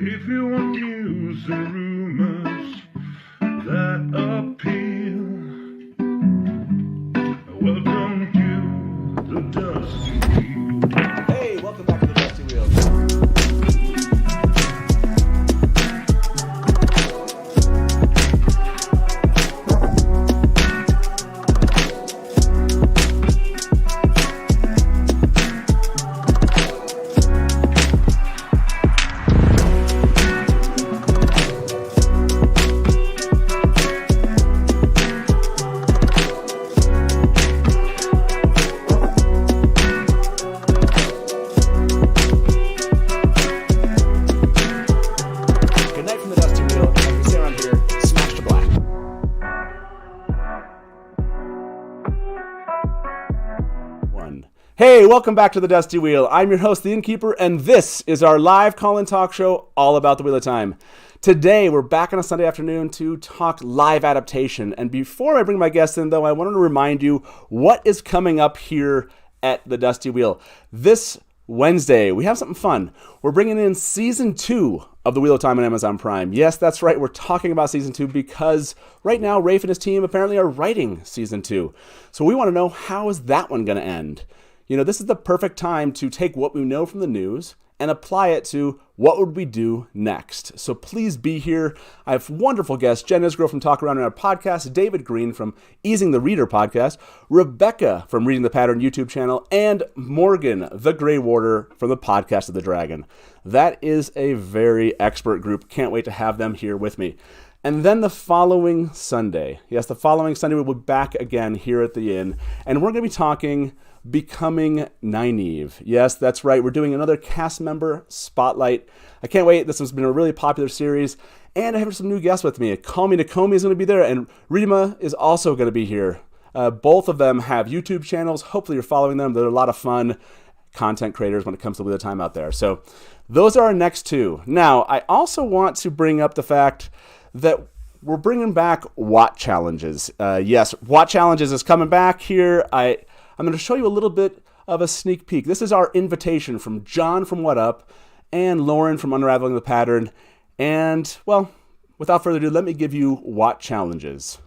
If you want news and rumors that appeal, welcome to the Dusty Wheel. Hey, welcome back to the Dusty Wheel. Hey, welcome back to the Dusty Wheel. I'm your host, the Innkeeper, and this is our live call-in talk show all about the Wheel of Time. Today, we're back on a Sunday afternoon to talk live adaptation. And before I bring my guests in, though, I wanted to remind you what is coming up here at the Dusty Wheel. This Wednesday, we have something fun. We're bringing in Season 2 of the Wheel of Time on Amazon Prime. Yes, that's right, we're talking about Season 2 because right now, Rafe and his team apparently are writing Season 2. So we want to know, how is that one going to end? You know, this is the perfect time to take what we know from the news and apply it to what would we do next. So please be here. I have wonderful guests, Jen Isgro from Talk Around in our podcast, David Green from Easing the Reader podcast, Rebecca from Reading the Pattern YouTube channel, and Morgan, the Grey Warder from the Podcast of the Dragon. That is a very expert group. Can't wait to have them here with me. And then the following Sunday, we'll be back again here at the Inn, and we're going to be talking Becoming Nynaeve. Yes, that's right. We're doing another cast member spotlight. I can't wait. This has been a really popular series, and I have some new guests with me. Call Me Nakomi is going to be there, and Rima is also going to be here. Both of them have YouTube channels. Hopefully you're following them. They're a lot of fun content creators when it comes to Wheel of Time out there. So those are our next two. Now, I also want to bring up the fact that we're bringing back Watt Challenges. Yes, Watt Challenges is coming back here. I'm going to show you a little bit of a sneak peek. This is our invitation from John from What Up and Lauren from Unraveling the Pattern. And, well, without further ado, let me give you Watt Challenges.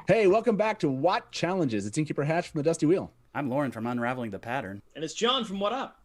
Hey, welcome back to Watt Challenges. It's Innkeeper Hatch from the Dusty Wheel. I'm Lauren from Unraveling the Pattern. And it's John from What Up.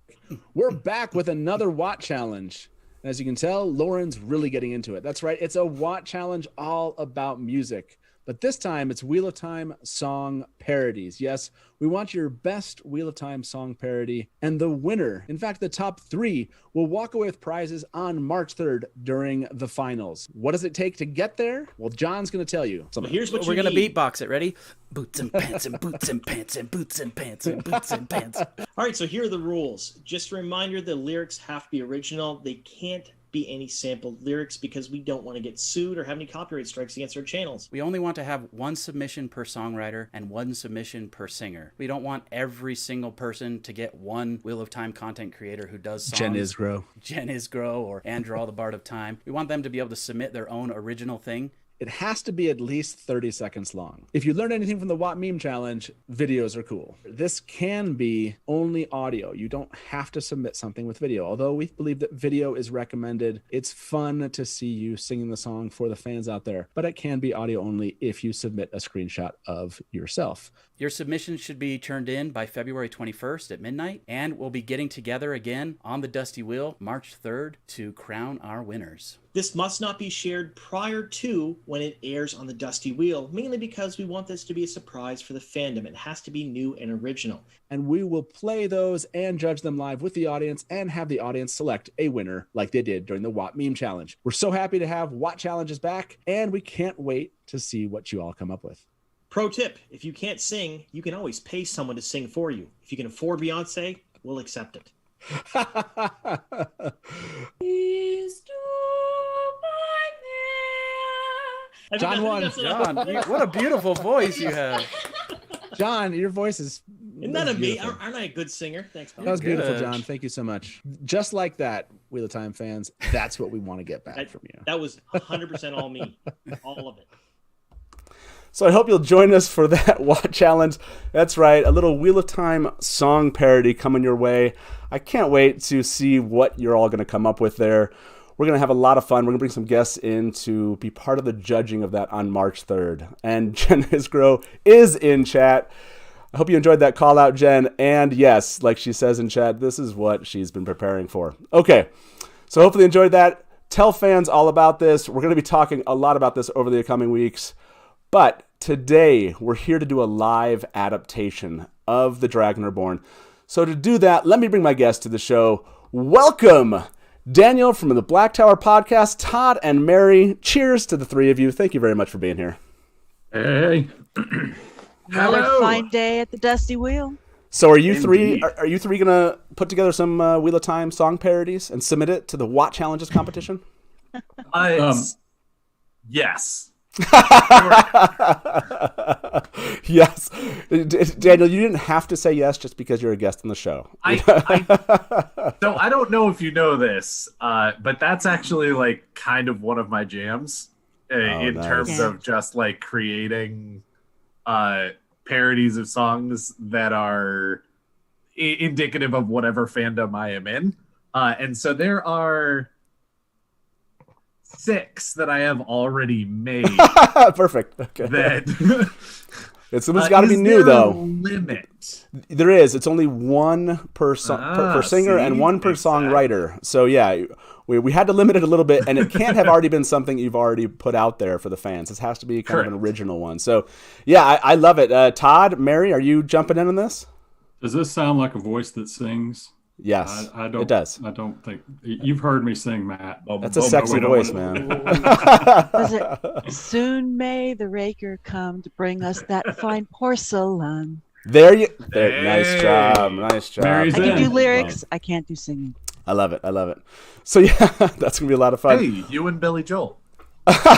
We're back with another Watt Challenge. And as you can tell, Lauren's really getting into it. That's right. It's a Watt Challenge all about music. But this time, it's Wheel of Time song parodies. Yes, we want your best Wheel of Time song parody. And the winner, in fact, the top three, will walk away with prizes on March 3rd during the finals. What does it take to get there? Well, John's going to tell you. Well, here's what we're going to beatbox it. Ready? Boots and pants and boots and pants and boots and pants and boots and pants. All right, so here are the rules. Just a reminder, the lyrics have to be original. They can't be any sampled lyrics because we don't want to get sued or have any copyright strikes against our channels. We only want to have one submission per songwriter and one submission per singer. We don't want every single person to get one Wheel of Time content creator who does songs. Jen Isgro or Andrew the Bard of Time. We want them to be able to submit their own original thing. It has to be at least 30 seconds long. If you learned anything from the Watt Meme Challenge, videos are cool. This can be only audio. You don't have to submit something with video. Although we believe that video is recommended, it's fun to see you singing the song for the fans out there. But it can be audio only if you submit a screenshot of yourself. Your submission should be turned in by February 21st at midnight, and we'll be getting together again on the Dusty Wheel March 3rd to crown our winners. This must not be shared prior to when it airs on the Dusty Wheel, mainly because we want this to be a surprise for the fandom. It has to be new and original. And we will play those and judge them live with the audience and have the audience select a winner like they did during the Watt Meme Challenge. We're so happy to have Watt Challenges back, and we can't wait to see what you all come up with. Pro tip, if you can't sing, you can always pay someone to sing for you. If you can afford Beyonce, we'll accept it. John won. John, what a beautiful voice you have. John, your voice is... Isn't that amazing? Aren't I a good singer? Thanks, pal. That was beautiful, John. Thank you so much. Just like that, Wheel of Time fans, that's what we want to get back from you. That was 100% all me. All of it. So I hope you'll join us for that watch challenge. That's right, a little Wheel of Time song parody coming your way. I can't wait to see what you're all going to come up with there. We're going to have a lot of fun. We're going to bring some guests in to be part of the judging of that on March 3rd. And Jen Isgro is in chat. I hope you enjoyed that call out, Jen. And yes, like she says in chat, this is what she's been preparing for. Okay, so hopefully you enjoyed that. Tell fans all about this. We're going to be talking a lot about this over the coming weeks. But today, we're here to do a live adaptation of The Dragon Reborn. So to do that, let me bring my guest to the show. Welcome, Daniel from the Black Tower Podcast, Todd and Mary. Cheers to the three of you. Thank you very much for being here. Hey. Another fine day at the Dusty Wheel. So are you three going to put together some Wheel of Time song parodies and submit it to the Watt Challenges competition? Yes. Yes. Daniel, you didn't have to say yes just because you're a guest on the show. So I don't know if you know this, but that's actually like kind of one of my jams in terms of just like creating parodies of songs that are indicative of whatever fandom I am in. And so there are 6 that I have already made. Perfect. Okay. That it's got to be new, though. Limit. There is. It's only one per singer and one per songwriter. So yeah, we had to limit it a little bit, and it can't have already been something you've already put out there for the fans. This has to be kind of an original one. So yeah, I love it. Todd, Mary, are you jumping in on this? Does this sound like a voice that sings? Yes, I don't, it does. I don't think you've heard me sing, Matt. That's a sexy voice, man. Was it, soon may the raker come to bring us that fine porcelain. There. Nice job. I can do lyrics. I can't do singing. I love it. So yeah, that's gonna be a lot of fun. Hey, you and Billy Joel.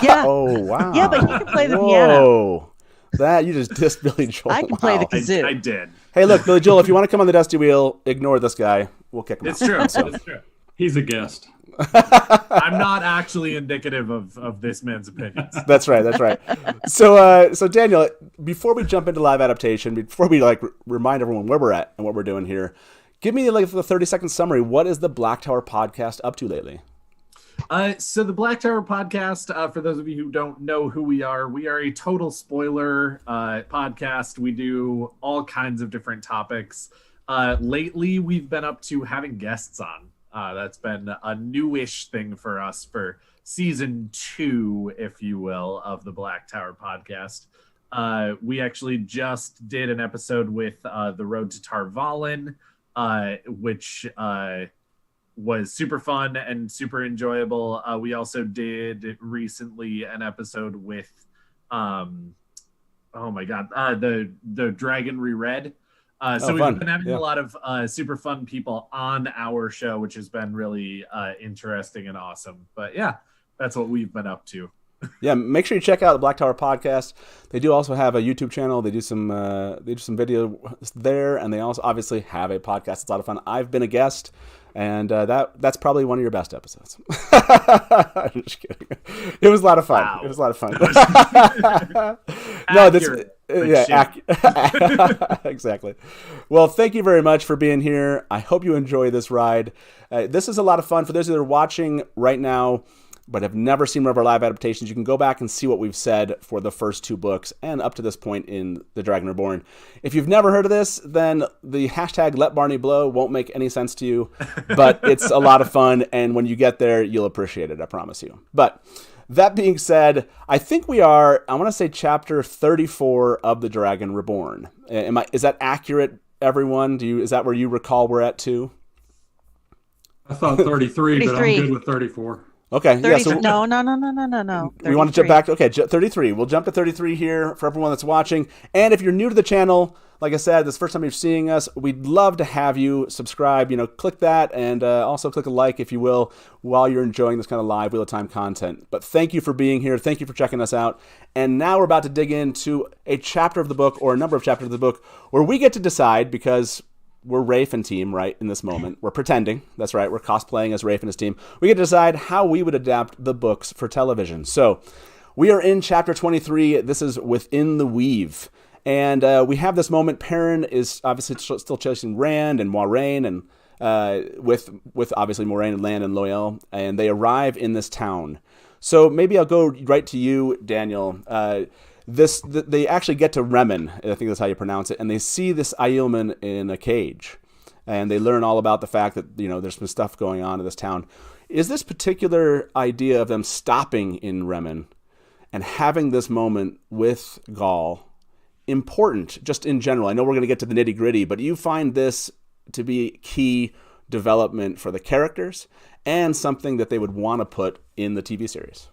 Yeah. Oh wow. Yeah, but he can play the piano. That you just dissed Billy Joel. I can play the kazoo. I did. Hey, look, Billy Joel, if you want to come on the Dusty Wheel, ignore this guy. We'll kick him out. It's true. It's true. He's a guest. I'm not actually indicative of this man's opinions. That's right. So Daniel, before we jump into live adaptation, before we remind everyone where we're at and what we're doing here, give me the 30-second summary. What is the Black Tower Podcast up to lately? So the Black Tower Podcast, for those of you who don't know who we are a total spoiler podcast. We do all kinds of different topics. Lately, we've been up to having guests on. That's been a newish thing for us for season 2, if you will, of the Black Tower Podcast. We actually just did an episode with The Road to Tarvalin, which was super fun and super enjoyable. We also did recently an episode with, the Dragon Reread. So we've been having a lot of super fun people on our show, which has been really interesting and awesome. But yeah, that's what we've been up to. Yeah, make sure you check out the Black Tower Podcast. They do also have a YouTube channel. They do some video there, and they also obviously have a podcast. It's a lot of fun. I've been a guest, and that's probably one of your best episodes. I'm just kidding. It was a lot of fun. Wow. It was a lot of fun. Exactly. Well, thank you very much for being here. I hope you enjoy this ride. This is a lot of fun. For those of you that are watching right now but have never seen one of our live adaptations, you can go back and see what we've said for the first 2 books and up to this point in The Dragon Reborn. If you've never heard of this, then the hashtag #LetBarneyBlow won't make any sense to you, but it's a lot of fun, and when you get there, you'll appreciate it, I promise you. But that being said, I think we are, I want to say chapter 34 of The Dragon Reborn. Is that accurate, everyone? Is that where you recall we're at too? I thought 33, but I'm good with 34. Okay. 30, yeah. So no. We want to jump back. Okay, 33. We'll jump to 33 here for everyone that's watching. And if you're new to the channel, like I said, this is the first time you're seeing us, we'd love to have you subscribe. Click that, and also click a like, if you will, while you're enjoying this kind of live Wheel of Time content. But thank you for being here. Thank you for checking us out. And now we're about to dig into a chapter of the book, or a number of chapters of the book, where we get to decide, because we're Rafe and team, right, in this moment. We're pretending. That's right. We're cosplaying as Rafe and his team. We get to decide how we would adapt the books for television. So We are in chapter 23. This is Within the Weave. And we have this moment. Perrin is obviously still chasing Rand and Moiraine, and with obviously Moiraine and Lan and Loial, and they arrive in this town. So maybe I'll go right to you, Daniel. They actually get to Remen, I think that's how you pronounce it, and they see this Aielman in a cage. And they learn all about the fact that, there's some stuff going on in this town. Is this particular idea of them stopping in Remen and having this moment with Gaul important, just in general? I know we're going to get to the nitty-gritty, but do you find this to be key development for the characters and something that they would want to put in the TV series?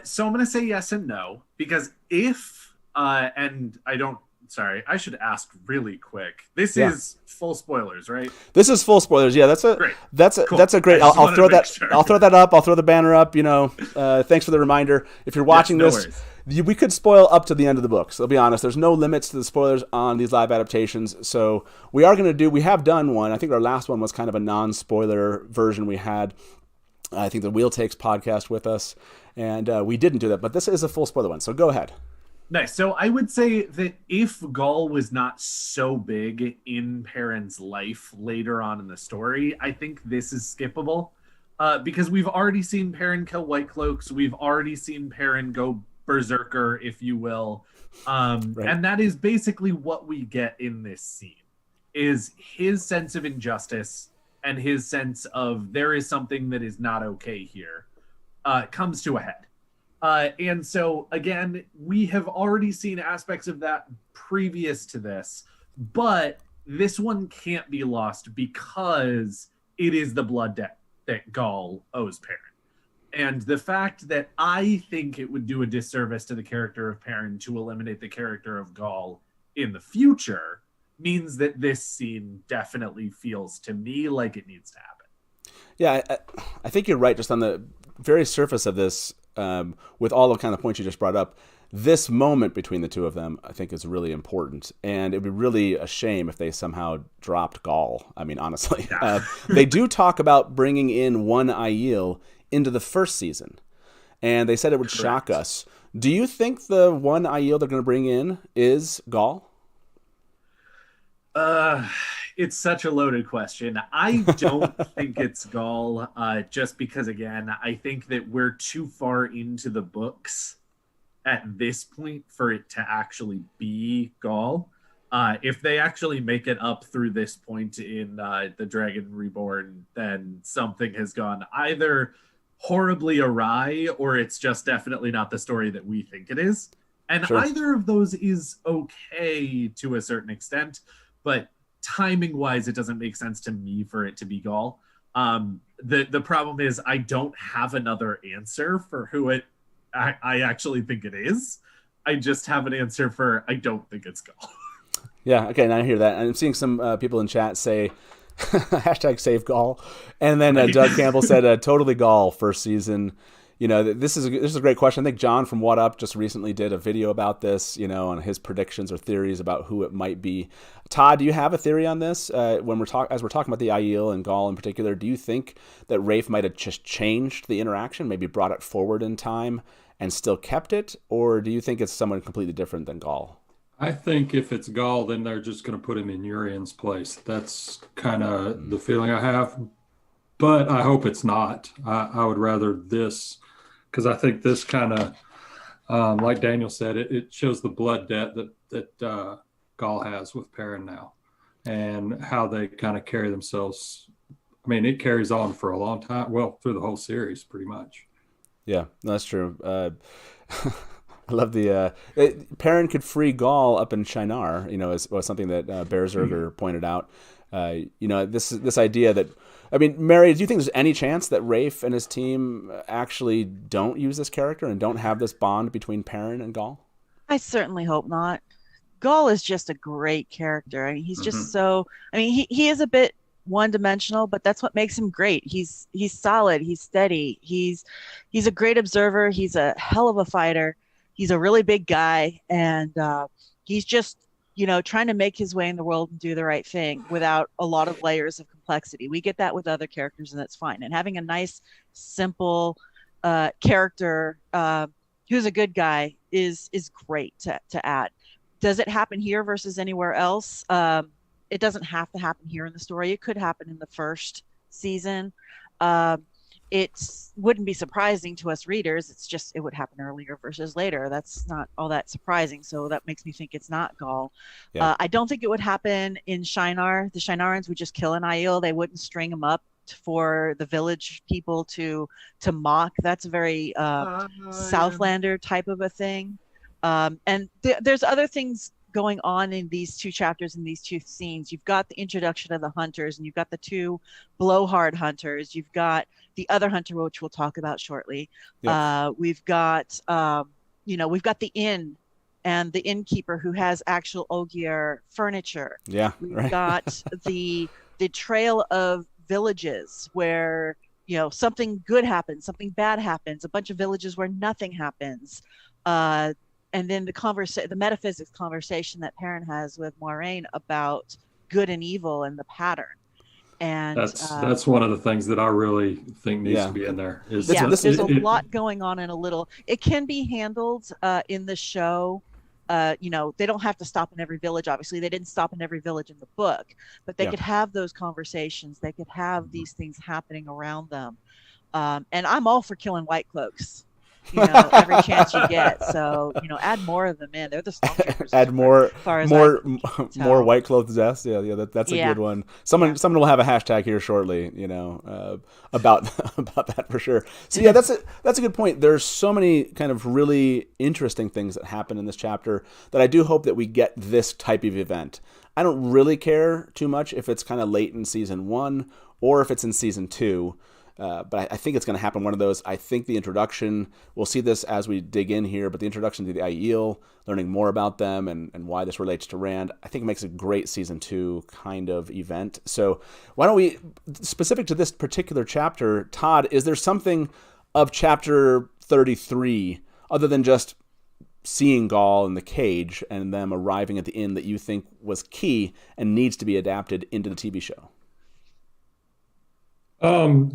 So I'm going to say yes and no, because if, and I don't, sorry, I should ask really quick. This is full spoilers, right? This is full spoilers. Yeah, that's a great. Cool. That's a great. I'll throw that. Sure. I'll throw that up. I'll throw the banner up. Thanks for the reminder. If you're watching this, we could spoil up to the end of the book. So I'll be honest. There's no limits to the spoilers on these live adaptations. So we are going to do. We have done one. I think our last one was kind of a non-spoiler version. We had, I think, the Wheel Takes podcast with us, and we didn't do that. But this is a full spoiler one. So go ahead. Nice. So I would say that if Gaul was not so big in Perrin's life later on in the story, I think this is skippable, because we've already seen Perrin kill White Cloaks. We've already seen Perrin go berserker, if you will. Right. And that is basically what we get in this scene, is his sense of injustice and his sense of there is something that is not okay here comes to a head. And so, again, we have already seen aspects of that previous to this, but this one can't be lost because it is the blood debt that Gaul owes Perrin. And the fact that I think it would do a disservice to the character of Perrin to eliminate the character of Gaul in the future means that this scene definitely feels to me like it needs to happen. Yeah, I think you're right. Just on the very surface of this, with all the kind of points you just brought up, this moment between the two of them, I think, is really important. And it would be really a shame if they somehow dropped Gaul. I mean, honestly. Yeah. They do talk about bringing in one Aiel into the first season. And they said it would shock us. Do you think the one Aiel they're going to bring in is Gaul? It's such a loaded question. I don't think it's Gaul, just because, again, I think that we're too far into the books at this point for it to actually be Gaul. If they actually make it up through this point in the Dragon Reborn, then something has gone either horribly awry or it's just definitely not the story that we think it is. And sure, either of those is okay to a certain extent, but timing-wise, it doesn't make sense to me for it to be Gaul. The problem is I don't have another answer for who I actually think it is. I just have an answer for I don't think it's Gaul. Yeah, okay, now I hear that. I'm seeing some people in chat say hashtag save Gaul. And then Doug Campbell said totally Gaul first season. This is a great question. I think John from What Up just recently did a video about this, on his predictions or theories about who it might be. Todd, do you have a theory on this? When we're talking about the Aiel and Gaul in particular, do you think that Rafe might have just changed the interaction, maybe brought it forward in time and still kept it? Or do you think it's someone completely different than Gaul? I think if it's Gaul, then they're just going to put him in Urian's place. That's kind of the feeling I have. But I hope it's not. I would rather this, because I think this kind of, like Daniel said, it shows the blood debt that Gaul has with Perrin now and how they kind of carry themselves. I mean, it carries on for a long time. Well, through the whole series, pretty much. Yeah, that's true. I love the Perrin could free Gaul up in Shinar. Was something that Berserker pointed out. This idea that, I mean, Mary, do you think there's any chance that Rafe and his team actually don't use this character and don't have this bond between Perrin and Gaul? I certainly hope not. Gaul is just a great character. I mean, he's just he is a bit one-dimensional, but that's what makes him great. He's solid. He's steady. He's a great observer. He's a hell of a fighter. He's a really big guy, and he's just, trying to make his way in the world and do the right thing without a lot of layers of complexity. We get that with other characters, and that's fine. And having a nice, simple character who's a good guy, is great to add. Does it happen here versus anywhere else? It doesn't have to happen here in the story. It could happen in the first season. It wouldn't be surprising to us readers. It's just it would happen earlier versus later. That's not all that surprising. So that makes me think it's not Gaul. Yeah. I don't think it would happen in Shinar. The Shinarans would just kill an Aiel. They wouldn't string him up for the village people to mock. That's a very Southlander type of a thing. And there's other things going on in these two chapters, in these two scenes. You've got the introduction of the hunters, and you've got the two blowhard hunters. You've got the other hunter, which we'll talk about shortly. Yep. We've got we've got the inn and the innkeeper who has actual Ogier furniture. Yeah, we've got the trail of villages where something good happens, something bad happens, a bunch of villages where nothing happens. And then the metaphysics conversation that Perrin has with Moiraine about good and evil and the pattern. And that's one of the things that I really think needs to be in there. There's a lot going on in a little. It can be handled in the show. They don't have to stop in every village. Obviously, they didn't stop in every village in the book, but they could have those conversations. They could have these things happening around them. And I'm all for killing white cloaks. Every chance you get. So, add more of them in. They're the stormtroopers. Add more white clothes deaths. Yeah, that's a good one. Someone will have a hashtag here shortly, about that for sure. So yeah, that's a good point. There's so many kind of really interesting things that happen in this chapter that I do hope that we get this type of event. I don't really care too much if it's kind of late in season 1 or if it's in season 2. But I think it's going to happen one of those. I think the introduction, we'll see this as we dig in here, but the introduction to the Aiel, learning more about them and why this relates to Rand, I think makes a great season 2 kind of event. So why don't we, specific to this particular chapter, Todd, is there something of chapter 33 other than just seeing Gaul in the cage and them arriving at the inn that you think was key and needs to be adapted into the TV show?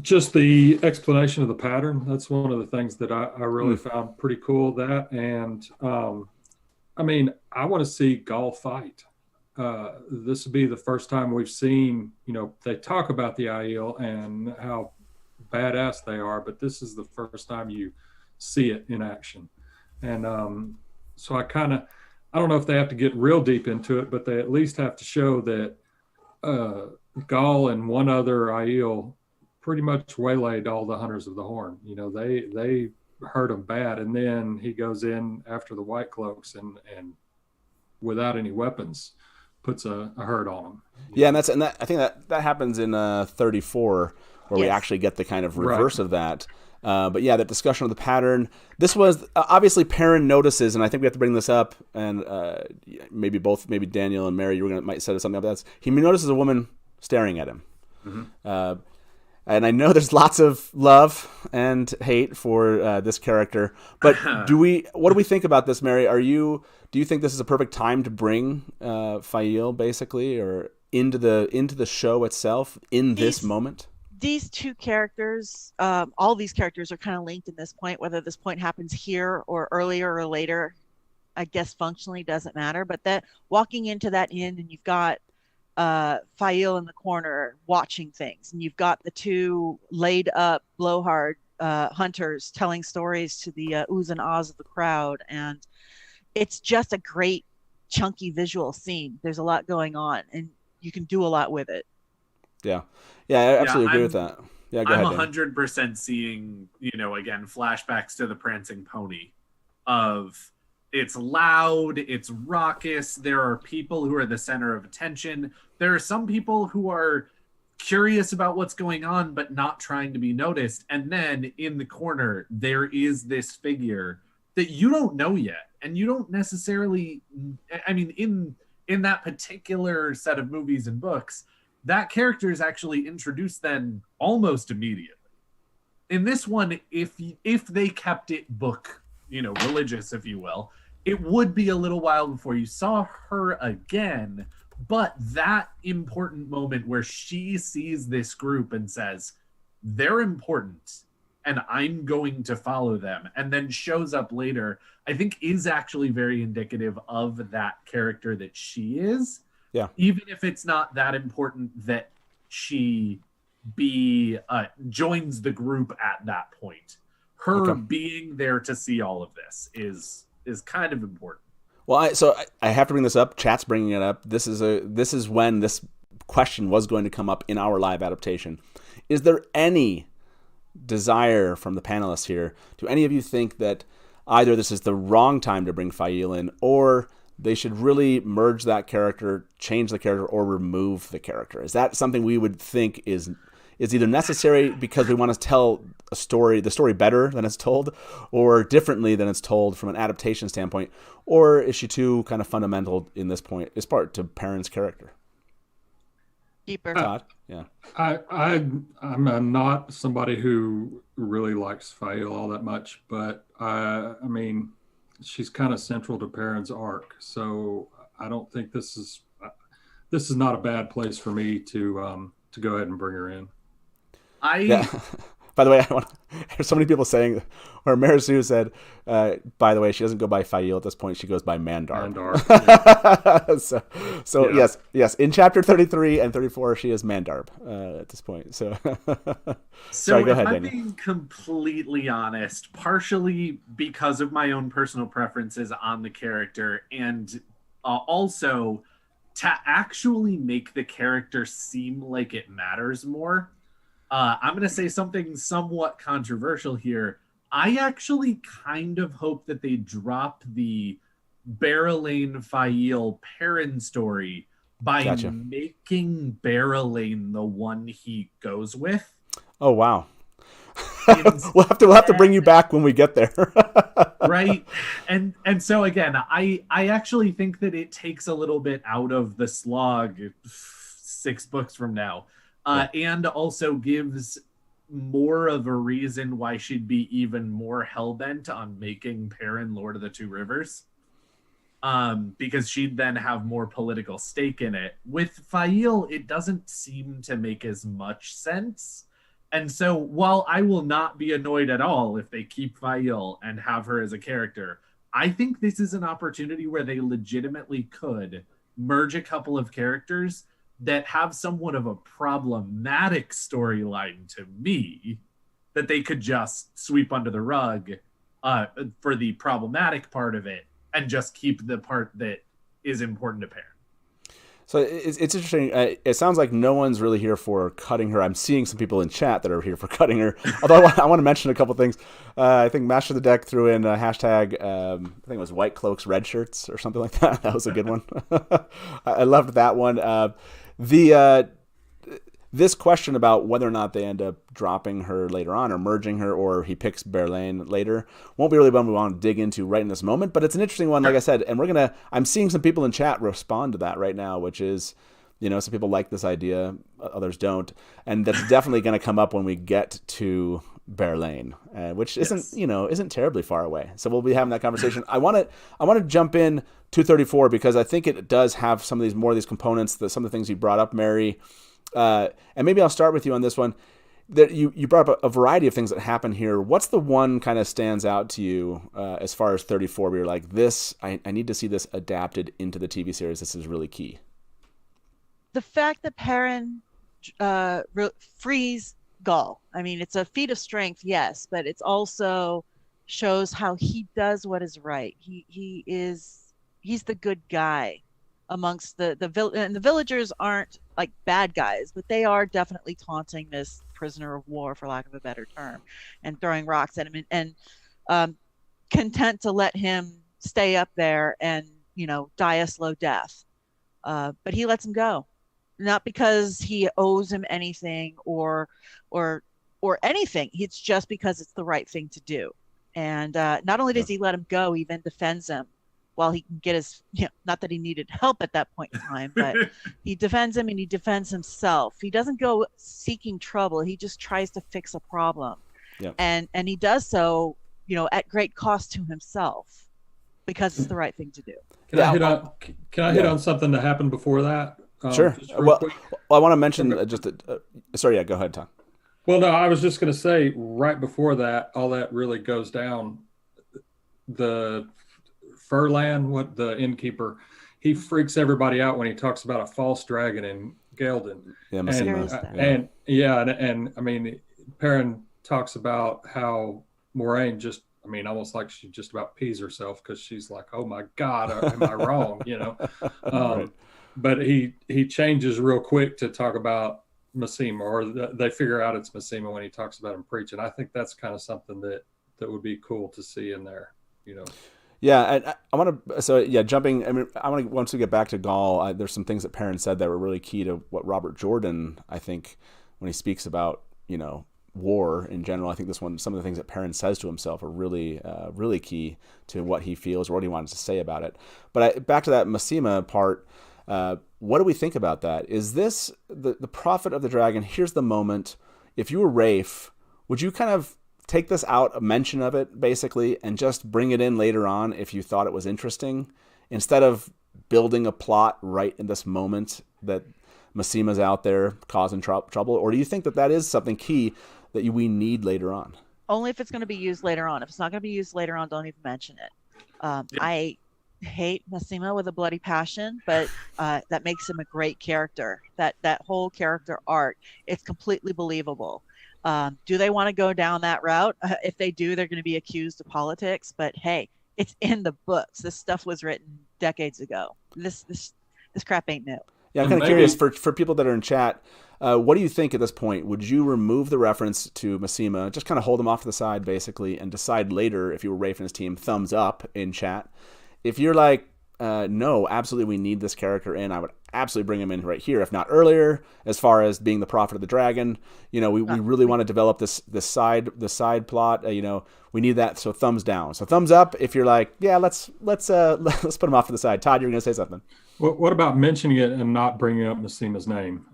Just the explanation of the pattern. That's one of the things that I really found pretty cool. That, and I want to see Gaul fight. This will be the first time we've seen, they talk about the Aiel and how badass they are, but this is the first time you see it in action. And so I don't know if they have to get real deep into it, but they at least have to show that Gaul and one other Aiel pretty much waylaid all the hunters of the Horn. They hurt him bad, and then he goes in after the White Cloaks and without any weapons puts a hurt on them. Yeah, and I think that happens in 34, where we actually get the kind of reverse of that. But yeah, that discussion of the pattern. This was obviously Perrin notices, and I think we have to bring this up. And maybe Daniel and Mary, might set something up. That's he notices a woman staring at him. Mm-hmm. And I know there's lots of love and hate for this character, but what do we think about this, Mary? Do you think this is a perfect time to bring Fael basically, or into the show itself in this moment? These two characters, all these characters are kind of linked in this point. Whether this point happens here or earlier or later, I guess functionally doesn't matter. But that walking into that inn, and you've got Fael in the corner watching things, and you've got the two laid up blowhard hunters telling stories to the oohs and ahs of the crowd, and it's just a great chunky visual scene. There's a lot going on, and you can do a lot with it. I absolutely agree with that. Yeah, go ahead. I'm 100% seeing, again, flashbacks to the Prancing Pony of it's loud, it's raucous. There are people who are the center of attention. There are some people who are curious about what's going on, but not trying to be noticed. And then in the corner, there is this figure that you don't know yet. And you don't necessarily, in that particular set of movies and books, that character is actually introduced then almost immediately. In this one, if they kept it book, religious, if you will, it would be a little while before you saw her again. But that important moment where she sees this group and says, they're important, and I'm going to follow them, and then shows up later, I think is actually very indicative of that character that she is. Yeah. Even if it's not that important that she joins the group at that point. Her being there to see all of this is kind of important. Well, I have to bring this up. Chat's bringing it up. This is when this question was going to come up in our live adaptation. Is there any desire from the panelists here? Do any of you think that either this is the wrong time to bring Fael in, or they should really merge that character, change the character, or remove the character? Is that something we would think is either necessary because we want to tell the story better than it's told, or differently than it's told from an adaptation standpoint, or is she too kind of fundamental in this point as part to Perrin's character? Keeper. Todd? Yeah. I'm not somebody who really likes Fael all that much, but I mean, she's kind of central to Perrin's arc, so I don't think this is not a bad place for me to go ahead and bring her in. Yeah. By the way, there's so many people saying, or Marisu said, by the way, she doesn't go by Fael at this point. She goes by Mandarb. So yeah. Yes. In chapter 33 and 34, she is Mandarb at this point. So sorry, go ahead, I'm Daniel. being completely honest, partially because of my own personal preferences on the character, and also to actually make the character seem like it matters more. I'm going to say something somewhat controversial here. I actually kind of hope that they drop the Barrelane Fael Perrin story by making Barrelane the one he goes with. Oh, wow. We'll have to bring you back when we get there. Right. And so again, I actually think that it takes a little bit out of the slog 6 books from now. And also gives more of a reason why she'd be even more hellbent on making Perrin Lord of the Two Rivers. Because she'd then have more political stake in it. With Fael, it doesn't seem to make as much sense. And so while I will not be annoyed at all if they keep Fael and have her as a character, I think this is an opportunity where they legitimately could merge a couple of characters that have somewhat of a problematic storyline to me that they could just sweep under the rug for the problematic part of it and just keep the part that is important to Perrin. So it's interesting. It sounds like no one's really here for cutting her. I'm seeing some people in chat that are here for cutting her. Although I want to mention a couple things. I think Master of the Deck threw in a hashtag, I think it was White Cloaks, Red Shirts or something like that. That was a good one. I loved that one. This question about whether or not they end up dropping her later on or merging her, or he picks Barrelane later, won't be really one we want to dig into right in this moment, but it's an interesting one, like I said, and I'm seeing some people in chat respond to that right now, which is, some people like this idea, others don't, and that's definitely going to come up when we get to Barrelane, which isn't terribly far away. So we'll be having that conversation. I want to jump in 234 because I think it does have some of these components, some of the things you brought up, Mary. And maybe I'll start with you on this one. That you brought up a variety of things that happen here. What's the one kind of stands out to you as far as 34 where you're like, this, I need to see this adapted into the TV series. This is really key. The fact that Perrin frees Gaul. I mean, it's a feat of strength, yes, but it's also shows how he does what is right. He's the good guy amongst and the villagers aren't like bad guys, but they are definitely taunting this prisoner of war, for lack of a better term, and throwing rocks at him and content to let him stay up there and die a slow death. But he lets him go, not because he owes him anything or anything. It's just because it's the right thing to do. And not only does he let him go, he then defends him while he can get his, not that he needed help at that point in time, but he defends him and he defends himself. He doesn't go seeking trouble. He just tries to fix a problem. Yep. And he does so, at great cost to himself because it's the right thing to do. Can I hit on something that happened before that? Sure. Well, I want to mention sorry, go ahead, Tom. Well, no, I was just going to say right before that, all that really goes down. The Furlan, what the Innkeeper, he freaks everybody out when he talks about a false dragon in Gelden. Yeah, and I mean, Perrin talks about how Moraine just, I mean, almost like she just about pees herself because she's like, oh my God, am I wrong? Right. But he changes real quick to talk about Masima, or they figure out it's Masima when he talks about him preaching. I think that's kind of something that would be cool to see in there, Yeah, I want to. Jumping. I mean, once we get back to Gaul, there's some things that Perrin said that were really key to what Robert Jordan, I think, when he speaks about war in general. I think some of the things that Perrin says to himself are really, really key to what he feels or what he wanted to say about it. But back to that Masima part. What do we think about that? Is this the prophet of the dragon? Here's the moment. If you were Rafe, would you kind of take this out, a mention of it, basically, and just bring it in later on if you thought it was interesting, instead of building a plot right in this moment that Masima's out there causing trouble? Or do you think that is something key that we need later on? Only if it's going to be used later on. If it's not going to be used later on, don't even mention it. I hate Masima with a bloody passion, but that makes him a great character. That whole character arc, it's completely believable. Do they want to go down that route? If they do, they're going to be accused of politics. But hey, it's in the books. This stuff was written decades ago. This crap ain't new. Yeah, I'm kind of curious for people that are in chat. What do you think at this point? Would you remove the reference to Masima, just kind of hold them off to the side, basically, and decide later if you were Rafe and his team? Thumbs up in chat. If you're like, no, absolutely, we need this character in, I would absolutely bring him in right here, if not earlier. As far as being the prophet of the dragon, we really want to develop this side plot. We need that. So thumbs down. So thumbs up if you're like, yeah, let's put him off to the side. Todd, you're going to say something. What about mentioning it and not bringing up Masima's name?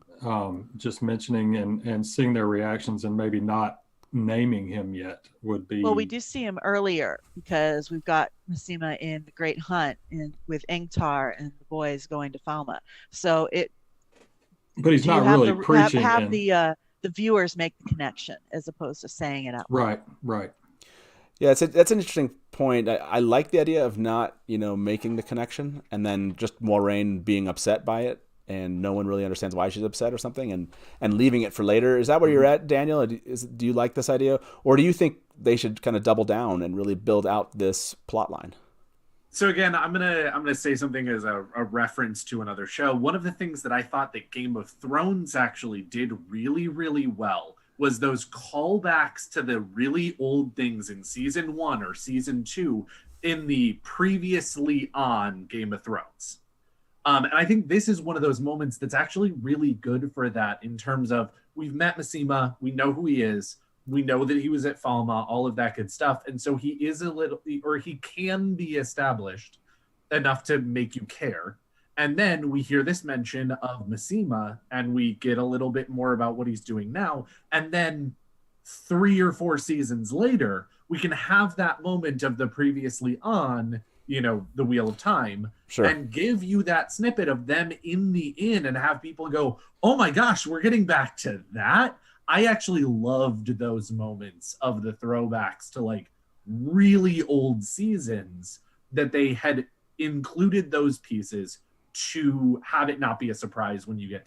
Just mentioning and seeing their reactions and maybe not naming him yet would be. Well, we do see him earlier because we've got Masima in the Great Hunt with Ingtar and the boys going to Falma. So but he's not really preaching. Have the viewers make the connection as opposed to saying it out loud. Right. Yeah, that's an interesting point. I like the idea of not making the connection and then just Moraine being upset by it. And no one really understands why she's upset or something, and leaving it for later. Is that where you're at, Daniel? Do you like this idea, or do you think they should kind of double down and really build out this plot line? So again, I'm gonna say something as a reference to another show. One of the things that I thought that Game of Thrones actually did really, really well was those callbacks to the really old things in season 1 or season 2 in the previously on Game of Thrones. And I think this is one of those moments that's actually really good for that, in terms of we've met Masima, we know who he is, we know that he was at Falma, all of that good stuff. And so he can be established enough to make you care. And then we hear this mention of Masima and we get a little bit more about what he's doing now. And then 3 or 4 seasons later, we can have that moment of the previously on, the Wheel of Time, sure, and give you that snippet of them in the inn and have people go, oh my gosh, we're getting back to that. I actually loved those moments of the throwbacks to like really old seasons, that they had included those pieces to have it not be a surprise when you get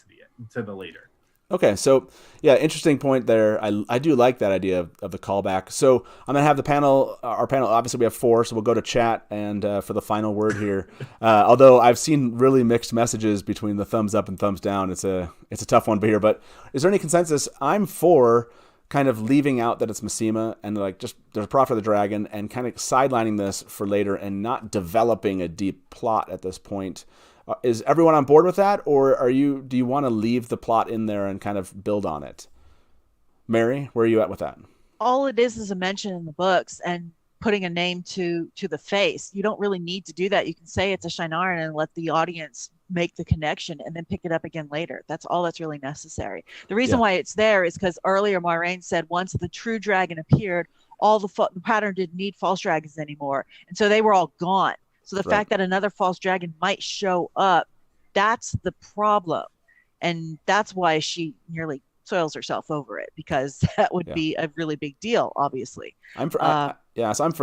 to the later. Okay, so yeah, interesting point there. I do like that idea of the callback. So I'm gonna have our panel. Obviously, we have 4, so we'll go to chat and for the final word here. Although I've seen really mixed messages between the thumbs up and thumbs down. It's a tough one to hear. But is there any consensus? I'm for kind of leaving out that it's Masima and like just there's a prophet of the dragon and kind of sidelining this for later and not developing a deep plot at this point. Is everyone on board with that, or do you want to leave the plot in there and kind of build on it? Mary, where are you at with that? All it is a mention in the books and putting a name to the face. You don't really need to do that. You can say it's a Shinaran and let the audience make the connection and then pick it up again later. That's all that's really necessary. The reason why it's there is because earlier Moraine said once the true dragon appeared, all the pattern didn't need false dragons anymore. And so they were all gone. So the fact that another false dragon might show up, that's the problem. And that's why she nearly soils herself over it, because that would be a really big deal, obviously. So I'm for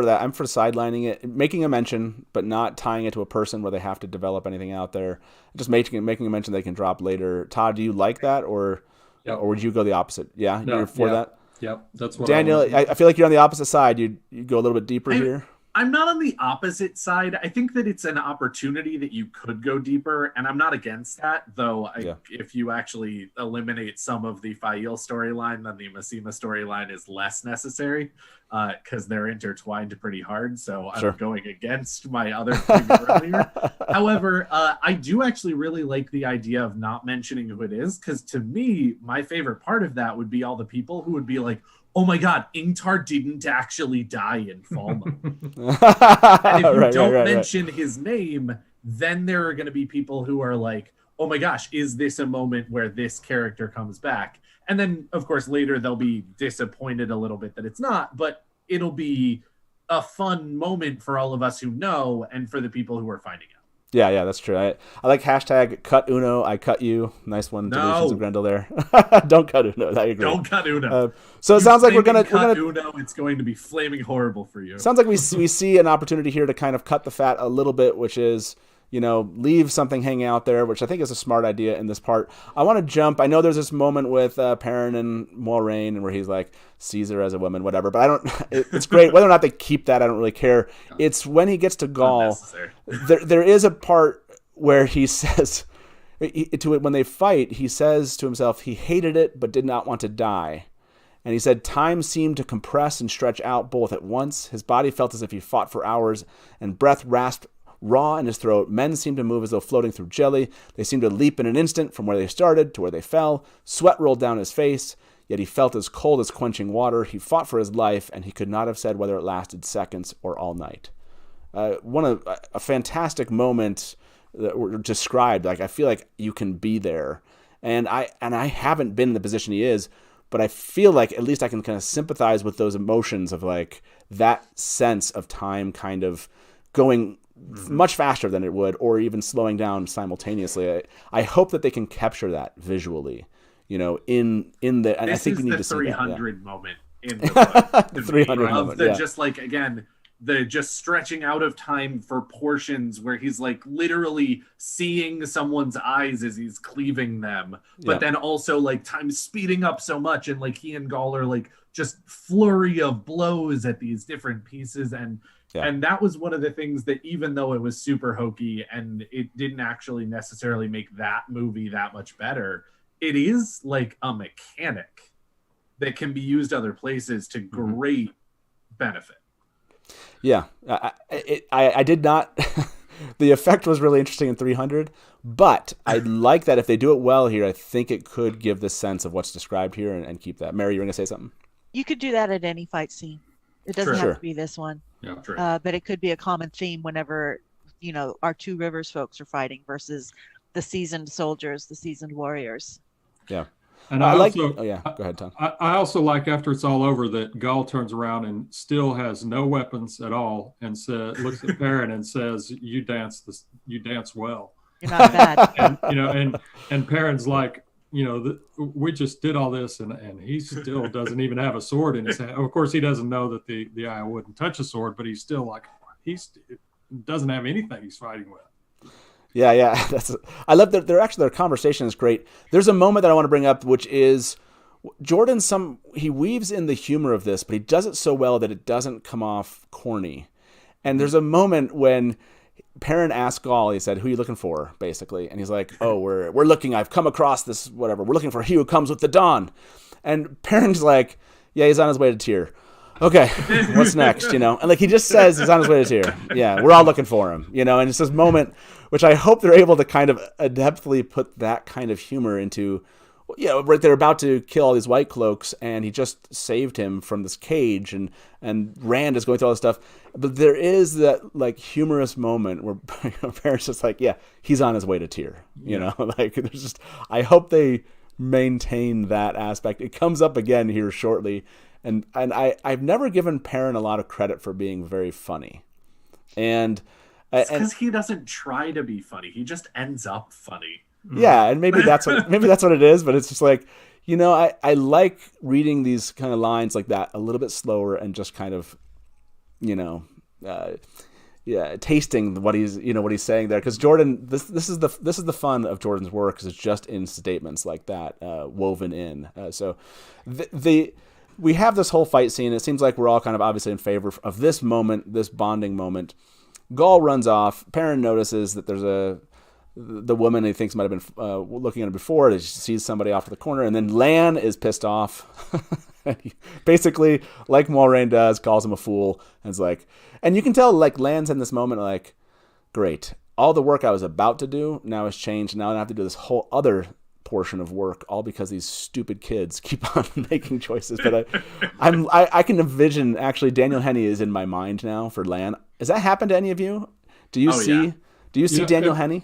that. I'm for sidelining it, making a mention, but not tying it to a person where they have to develop anything out there. Just making a mention they can drop later. Todd, do you like that, or would you go the opposite? Yeah, you're for that? Yep, that's what Daniel, I feel like you're on the opposite side. You go a little bit deeper here. I'm not on the opposite side. I think that it's an opportunity that you could go deeper, and I'm not against that, though. If you actually eliminate some of the Aiel storyline, then the Masima storyline is less necessary, because they're intertwined pretty hard. So I'm going against my other preview earlier. However, I do actually really like the idea of not mentioning who it is, because to me, my favorite part of that would be all the people who would be like, oh my God, Ingtar didn't actually die in Falma. And if you don't mention his name, then there are going to be people who are like, oh my gosh, is this a moment where this character comes back? And then, of course, later they'll be disappointed a little bit that it's not, but it'll be a fun moment for all of us who know and for the people who are finding out. Yeah, that's true. I like hashtag cut Uno, I cut you. Nice one, Delusions of Grendel there. Don't cut Uno. I agree. Don't cut Uno. So it sounds like we're gonna Uno. It's going to be flaming horrible for you. Sounds like we see an opportunity here to kind of cut the fat a little bit, which is, leave something hanging out there, which I think is a smart idea in this part. I want to jump. I know there's this moment with Perrin and Moiraine where he's like, Caesar as a woman, whatever. But it's great. Whether or not they keep that, I don't really care. It's when he gets to Gaul. There is a part where he says, when they fight, he says to himself, he hated it, but did not want to die. And he said, time seemed to compress and stretch out both at once. His body felt as if he fought for hours, and breath rasped raw in his throat. Men seemed to move as though floating through jelly. They seemed to leap in an instant from where they started to where they fell. Sweat rolled down his face, yet he felt as cold as quenching water. He fought for his life, and he could not have said whether it lasted seconds or all night. A fantastic moment that were described. Like, I feel like you can be there, and I haven't been in the position he is, but I feel like at least I can kind of sympathize with those emotions of like that sense of time kind of going much faster than it would, or even slowing down simultaneously. I hope that they can capture that visually, in the. And I think we need to see that. This is the 300 moment in the book. The 300 moment. Just like, again, the just stretching out of time for portions where he's like literally seeing someone's eyes as he's cleaving them, but then also like time speeding up so much, and like he and Gaul are like just flurry of blows at these different pieces. And that was one of the things that, even though it was super hokey and it didn't actually necessarily make that movie that much better, it is like a mechanic that can be used other places to great benefit. Yeah, I did not. The effect was really interesting in 300, but I like that if they do it well here, I think it could give the sense of what's described here and keep that. Mary, you were going to say something? You could do that at any fight scene. It doesn't have to be this one. Yeah, true. But it could be a common theme whenever, our Two Rivers folks are fighting versus the seasoned soldiers, the seasoned warriors. Yeah. And I like. also, oh yeah, go ahead, Tom. I also like, after it's all over, that Gaul turns around and still has no weapons at all, and looks at Perrin and says, "You dance well. You're not bad." and Perrin's like, we just did all this, and he still doesn't even have a sword in his hand. Of course, he doesn't know that the Aiel wouldn't touch a sword, but he's still like, he doesn't have anything he's fighting with. Yeah. I love that. Their conversation is great. There's a moment that I want to bring up, which is Jordan. He weaves in the humor of this, but he does it so well that it doesn't come off corny. And there's a moment when Perrin asked Gaul, he said, "Who are you looking for?" basically. And he's like, "Oh, we're looking, I've come across this, whatever. We're looking for he who comes with the dawn." And Perrin's like, "Yeah, he's on his way to Tyr." Okay, what's next? And like he just says he's on his way to Tyr. Yeah, we're all looking for him. And it's this moment which I hope they're able to kind of adeptly put that kind of humor into. Right, they're about to kill all these white cloaks, and he just saved him from this cage, and Rand is going through all this stuff. But there is that like humorous moment where Perrin's just like, yeah, he's on his way to Tyr. Like there's just, I hope they maintain that aspect. It comes up again here shortly, and I've never given Perrin a lot of credit for being very funny, and because he doesn't try to be funny, he just ends up funny. Yeah, and maybe that's what it is, but it's just like, I like reading these kind of lines like that a little bit slower and just kind of, tasting what he's saying there. Because Jordan, this is the fun of Jordan's work, is it's just in statements like that woven in. We have this whole fight scene. It seems like we're all kind of obviously in favor of this moment, this bonding moment. Gaul runs off. Perrin notices that there's the woman he thinks might have been looking at him before. She sees somebody off to the corner, and then Lan is pissed off. He basically, like Moiraine does, calls him a fool, and is like, and you can tell like Lan's in this moment like, great, all the work I was about to do now has changed. Now I have to do this whole other portion of work, all because these stupid kids keep on making choices. But I can envision, actually, Daniel Henney is in my mind now for Lan. Has that happened to any of you? Do you see Daniel Henney?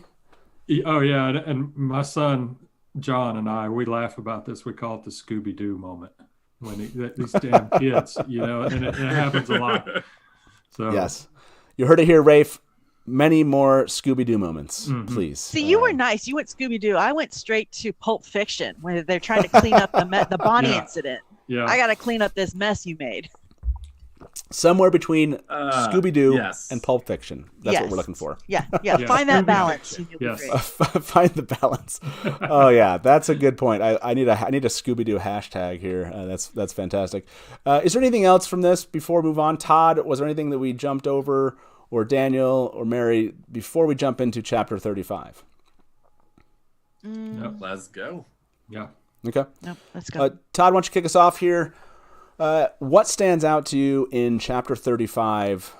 Oh yeah, and my son John and we laugh about this. We call it the Scooby-Doo moment, when these damn kids, and it happens a lot. So yes, you heard it here, Rafe. Many more Scooby-Doo moments, please. See, you were nice. You went Scooby-Doo. I went straight to Pulp Fiction, where they're trying to clean up the Bonnie incident. Yeah, I got to clean up this mess you made. Somewhere between Scooby-Doo and Pulp Fiction. That's what we're looking for. Yeah. Find that balance. Yes. Find the balance. Oh yeah, that's a good point. I need a Scooby-Doo hashtag here. That's fantastic. Is there anything else from this before we move on? Todd, was there anything that we jumped over, or Daniel or Mary, before we jump into chapter 35? Nope, let's go. Yeah. Okay. Nope, let's go. Todd, why don't you kick us off here? What stands out to you in chapter 35?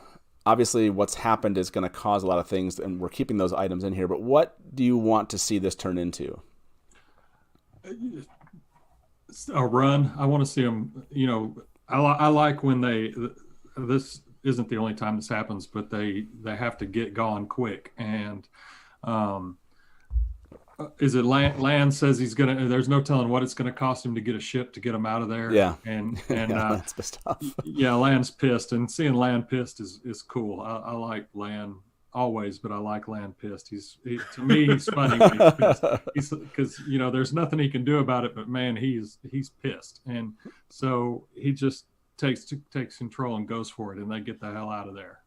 Obviously, what's happened is going to cause a lot of things, and we're keeping those items in here. But what do you want to see this turn into? A run. I want to see them. I like when this isn't the only time this happens, but they have to get gone quick. And is it Lan says he's gonna? There's no telling what it's gonna cost him to get a ship to get him out of there. Yeah, and Lan's pissed off. Yeah, Lan's pissed, and seeing Lan pissed is cool. I like Lan always, but I like Lan pissed. To me he's funny when he's pissed. Because there's nothing he can do about it, but man, he's pissed, and so he just takes control and goes for it, and they get the hell out of there.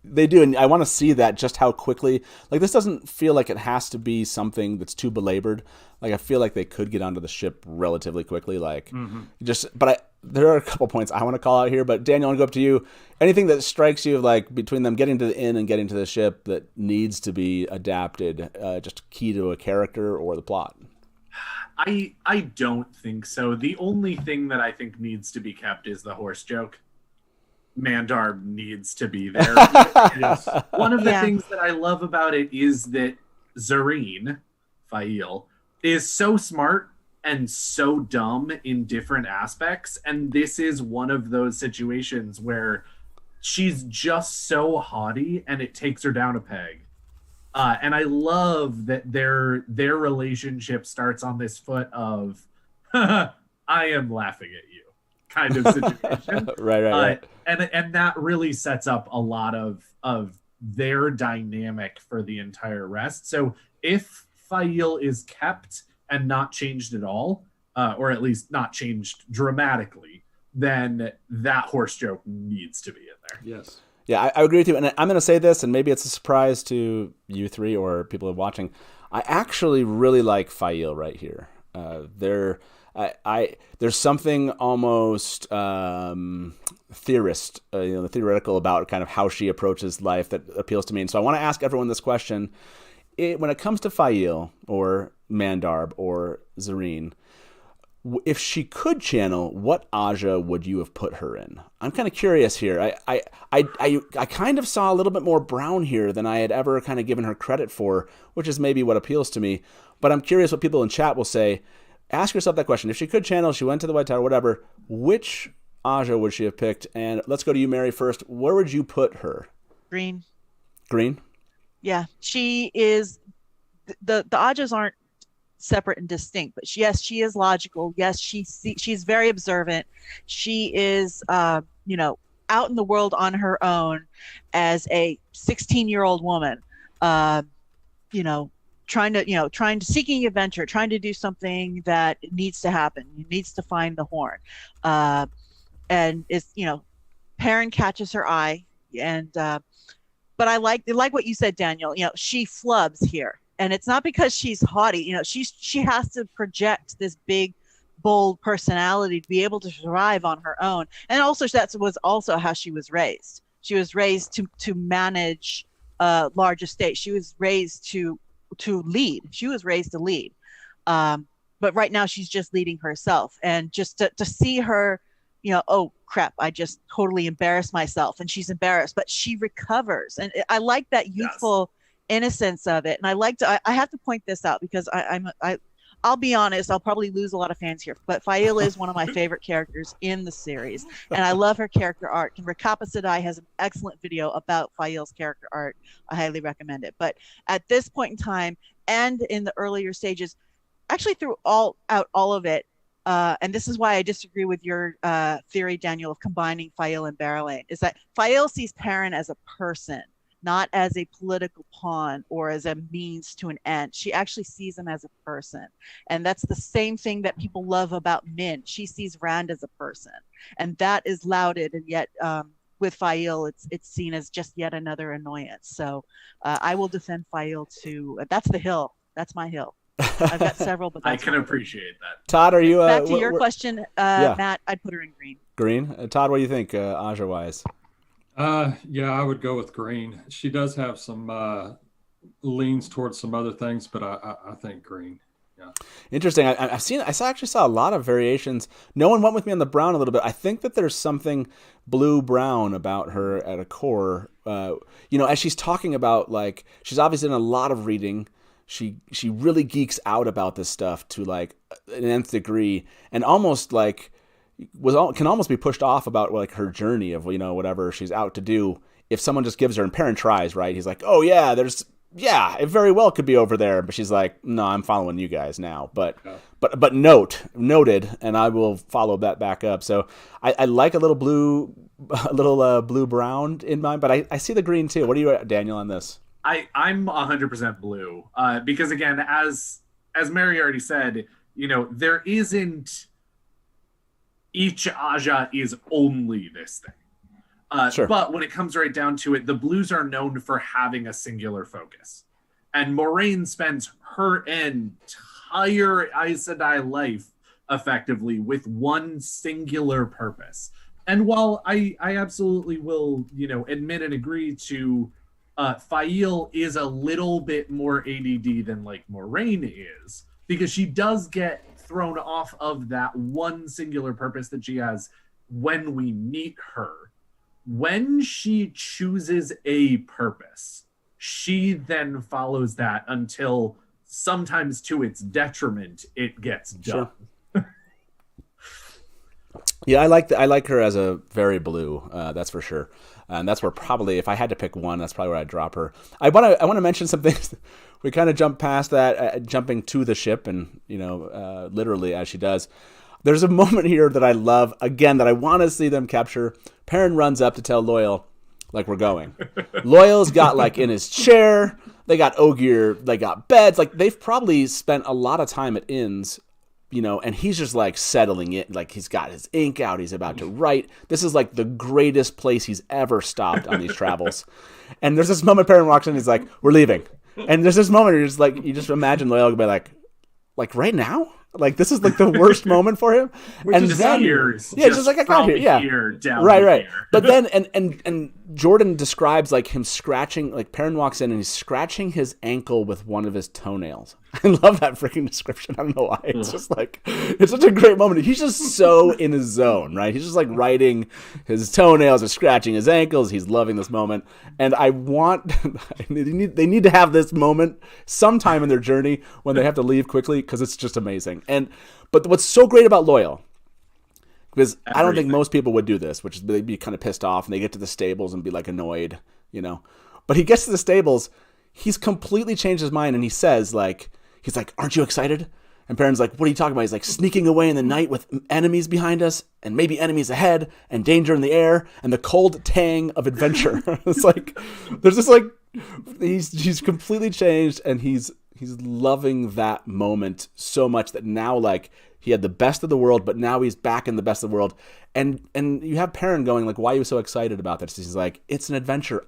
They do, and I want to see that, just how quickly. Like, this doesn't feel like it has to be something that's too belabored. Like, I feel like they could get onto the ship relatively quickly. Like, there are a couple points I want to call out here. But Daniel, I want to go up to you. Anything that strikes you, like between them getting to the inn and getting to the ship, that needs to be adapted, just key to a character or the plot? I don't think so. The only thing that I think needs to be kept is the horse joke. Mandar needs to be there. Yes. One of the things that I love about it is that Zareen, Aiel, is so smart and so dumb in different aspects. And this is one of those situations where she's just so haughty and it takes her down a peg. And I love that their relationship starts on this foot of, I am laughing at you kind of situation. Right. And that really sets up a lot of their dynamic for the entire rest. So if Aiel is kept and not changed at all, or at least not changed dramatically, then that horse joke needs to be in there. Yes. Yeah, I agree with you. And I'm going to say this, and maybe it's a surprise to you three or people who are watching. I actually really like Aiel right here. There's something almost theoretical about kind of how she approaches life that appeals to me. And so I want to ask everyone this question. When it comes to Aiel or Mandarb or Zareen, if she could channel, what Aja would you have put her in? I'm kind of curious here. I kind of saw a little bit more brown here than I had ever kind of given her credit for, which is maybe what appeals to me. But I'm curious what people in chat will say. Ask yourself that question. If she could channel, she went to the White Tower, whatever, which Aja would she have picked? And let's go to you, Mary, first. Where would you put her? Green. Green? Yeah. She is... The Ajas aren't separate and distinct, but yes, she is logical. Yes, she's very observant. She is, out in the world on her own as a 16-year-old woman, seeking adventure, trying to do something that needs to happen. He needs to find the horn. And it's, Perrin catches her eye, and but I like what you said, Daniel. She flubs here, and it's not because she's haughty. She has to project this big, bold personality to be able to survive on her own. And also that was also how she was raised. She was raised to manage a large estate. She was raised to lead. She was raised to lead. But right now she's just leading herself. And just to see her, oh crap, I just totally embarrassed myself. And she's embarrassed, but she recovers. And I like that youthful innocence of it. And I have to point this out because I'll be honest, I'll probably lose a lot of fans here, but Aiel is one of my favorite characters in the series, and I love her character art. And BARSIDE has an excellent video about Aiel's character art. I highly recommend it. But at this point in time, and in the earlier stages, actually throughout all of it, and this is why I disagree with your theory, Daniel, of combining Aiel and Berelain, is that Aiel sees Perrin as a person, not as a political pawn or as a means to an end. She actually sees him as a person. And that's the same thing that people love about Min. She sees Rand as a person. And that is lauded, and yet with Aiel, it's seen as just yet another annoyance. So I will defend Aiel too. That's the hill. That's my hill. I've got several, but I can appreciate that. Todd, are you... Back to your question, Matt, I'd put her in green. Green? Todd, what do you think, Aja-wise? Yeah, I would go with green. She does have some leans towards some other things, but I think green. Yeah. Interesting. I actually saw a lot of variations. No one went with me on the brown a little bit. I think that there's something blue-brown about her at a core. As she's talking about, like, she's obviously done a lot of reading. She really geeks out about this stuff to like an nth degree, and almost like can almost be pushed off about like her journey of whatever she's out to do. If someone just gives her, and Perrin tries, right? He's like, oh yeah, it very well could be over there, but she's like, no, I'm following you guys now. But noted, and I will follow that back up. So I like a little blue brown in mine, but I see the green too. What are you, Daniel, on this? I'm 100% blue because again, as Mary already said, there isn't each Aja is only this thing. Sure. But when it comes right down to it, the blues are known for having a singular focus. And Moiraine spends her entire Aes Sedai life effectively with one singular purpose. And while I absolutely will, admit and agree to Aiel is a little bit more ADD than like Moiraine is, because she does get thrown off of that one singular purpose that she has when we meet her. When she chooses a purpose, she then follows that until sometimes to its detriment, it gets done. Sure. Yeah, I like her as a very blue, that's for sure. And that's where probably, if I had to pick one, that's probably where I'd drop her. I want to mention some things. We kind of jumped past that, jumping to the ship, and literally as she does. There's a moment here that I love, again, that I want to see them capture. Perrin runs up to tell Loial, like, we're going. Loyal's got, like, in his chair. They got Ogier. They got beds. Like, they've probably spent a lot of time at inns, and he's just, like, settling it. Like, he's got his ink out. He's about to write. This is, like, the greatest place he's ever stopped on these travels. And there's this moment Perrin walks in, and he's like, we're leaving. And there's this moment where you're just, like, you just imagine Loial be like, right now? Like, this is like the worst moment for him. And then just like I got here. Yeah. Right. Here. But then and Jordan describes like him scratching, like Perrin walks in and he's scratching his ankle with one of his toenails. I love that freaking description. I don't know why. It's just like, it's such a great moment. He's just so in his zone, right? He's just like writing his toenails or scratching his ankles. He's loving this moment. And they need to have this moment sometime in their journey when they have to leave quickly, because it's just amazing. But what's so great about Loial, because I don't think most people would do this, which is they'd be kind of pissed off and they get to the stables and be like annoyed, But he gets to the stables, he's completely changed his mind, and he says he's like, aren't you excited? And Perrin's like, what are you talking about? He's like, sneaking away in the night with enemies behind us and maybe enemies ahead and danger in the air and the cold tang of adventure. It's like, there's this like, he's completely changed, and he's he's loving that moment so much that now, like, he had the best of the world, but now he's back in the best of the world. And you have Perrin going, like, why are you so excited about this? He's like, it's an adventure.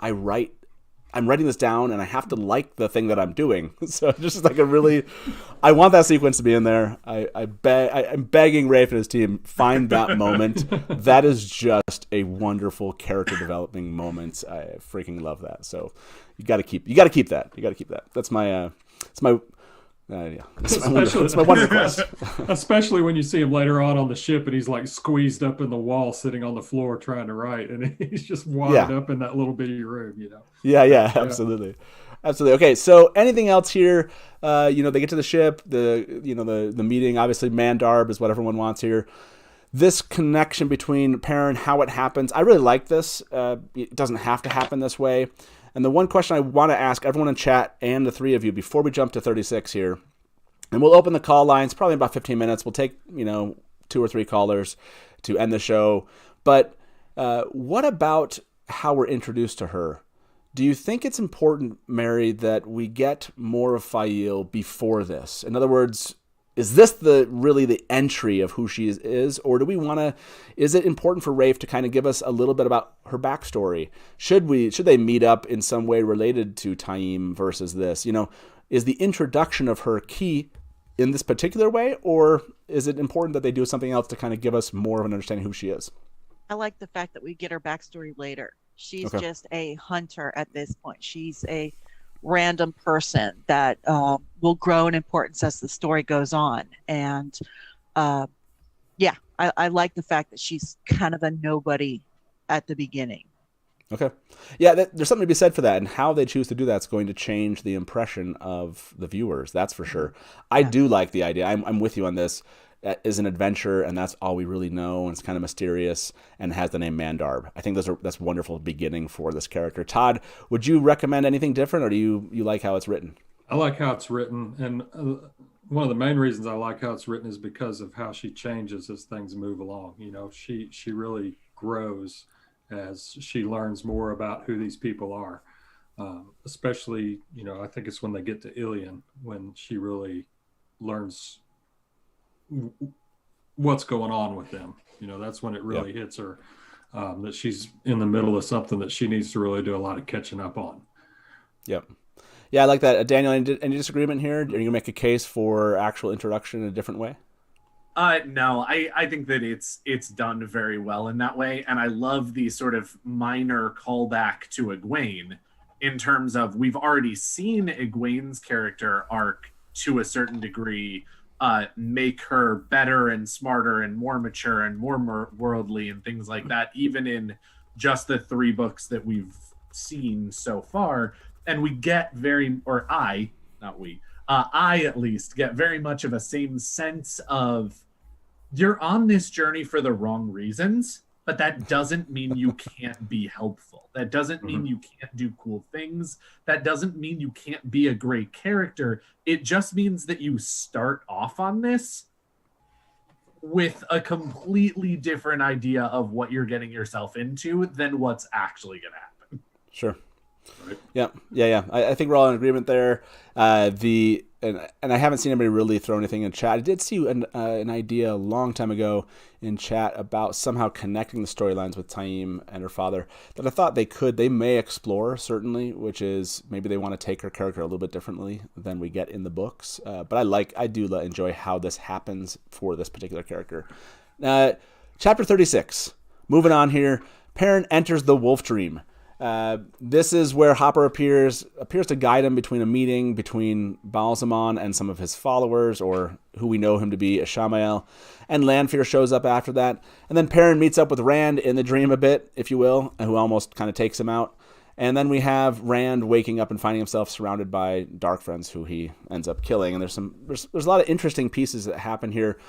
I'm writing this down, and I have to like the thing that I'm doing. So just like I want that sequence to be in there. I'm begging Rafe and his team, find that moment. That is just a wonderful character developing moment. I freaking love that. So you got to keep that. That's my it's my one request. Especially when you see him later on the ship and he's like squeezed up in the wall, sitting on the floor trying to write, and he's just wound up in that little bitty room, you know. Yeah, absolutely. Okay, so anything else here? They get to the ship, the meeting. Obviously, Mandarb is what everyone wants here. This connection between Perrin, how it happens. I really like this. It doesn't have to happen this way. And the one question I want to ask everyone in chat and the three of you before we jump to 36 here, and we'll open the call lines probably in about 15 minutes. We'll take 2 or 3 callers to end the show. But what about how we're introduced to her? Do you think it's important, Mary, that we get more of Aiel before this? In other words, is this really the entry of who she is, or do we want to? Is it important for Rafe to kind of give us a little bit about her backstory? Should they meet up in some way related to Taim versus this? Is the introduction of her key in this particular way, or is it important that they do something else to kind of give us more of an understanding of who she is? I like the fact that we get her backstory later. She's just a hunter at this point. She's a random person that will grow in importance as the story goes on. And I like the fact that she's kind of a nobody at the beginning. Okay. Yeah, there's something to be said for that, and how they choose to do that's going to change the impression of the viewers, that's for sure. I do like the idea. I'm with you on this. That is an adventure, and that's all we really know, and it's kind of mysterious, and has the name Mandarb. I think that's a wonderful beginning for this character. Todd, would you recommend anything different, or do you like how it's written? I like how it's written, and one of the main reasons I like how it's written is because of how she changes as things move along. She really grows as she learns more about who these people are. Especially, I think it's when they get to Ilion when she really learns what's going on with them. That's when it really hits her, that she's in the middle of something that she needs to really do a lot of catching up on. Yep. Yeah, I like that. Daniel, any disagreement here? Are you going to make a case for actual introduction in a different way? No, I think that it's done very well in that way, and I love the sort of minor callback to Egwene in terms of we've already seen Egwene's character arc to a certain degree make her better and smarter and more mature and more worldly and things like that, even in just the 3 books that we've seen so far. And we get I at least get very much of a same sense of you're on this journey for the wrong reasons, but that doesn't mean you can't be helpful. That doesn't mean you can't do cool things. That doesn't mean you can't be a great character. It just means that you start off on this with a completely different idea of what you're getting yourself into than what's actually going to happen. Sure. Right. Yeah. I think we're all in agreement there. And I haven't seen anybody really throw anything in chat. I did see an idea a long time ago in chat about somehow connecting the storylines with Taim and her father that I thought they may explore, certainly, which is maybe they want to take her character a little bit differently than we get in the books. But I do enjoy how this happens for this particular character. Chapter 36. Moving on here. Perrin enters the Wolf Dream. This is where Hopper appears to guide him between a meeting between Balsamon and some of his followers, or who we know him to be, Ishamael, and Lanfear shows up after that. And then Perrin meets up with Rand in the dream a bit, if you will, who almost kind of takes him out. And then we have Rand waking up and finding himself surrounded by dark friends who he ends up killing. And there's a lot of interesting pieces that happen here.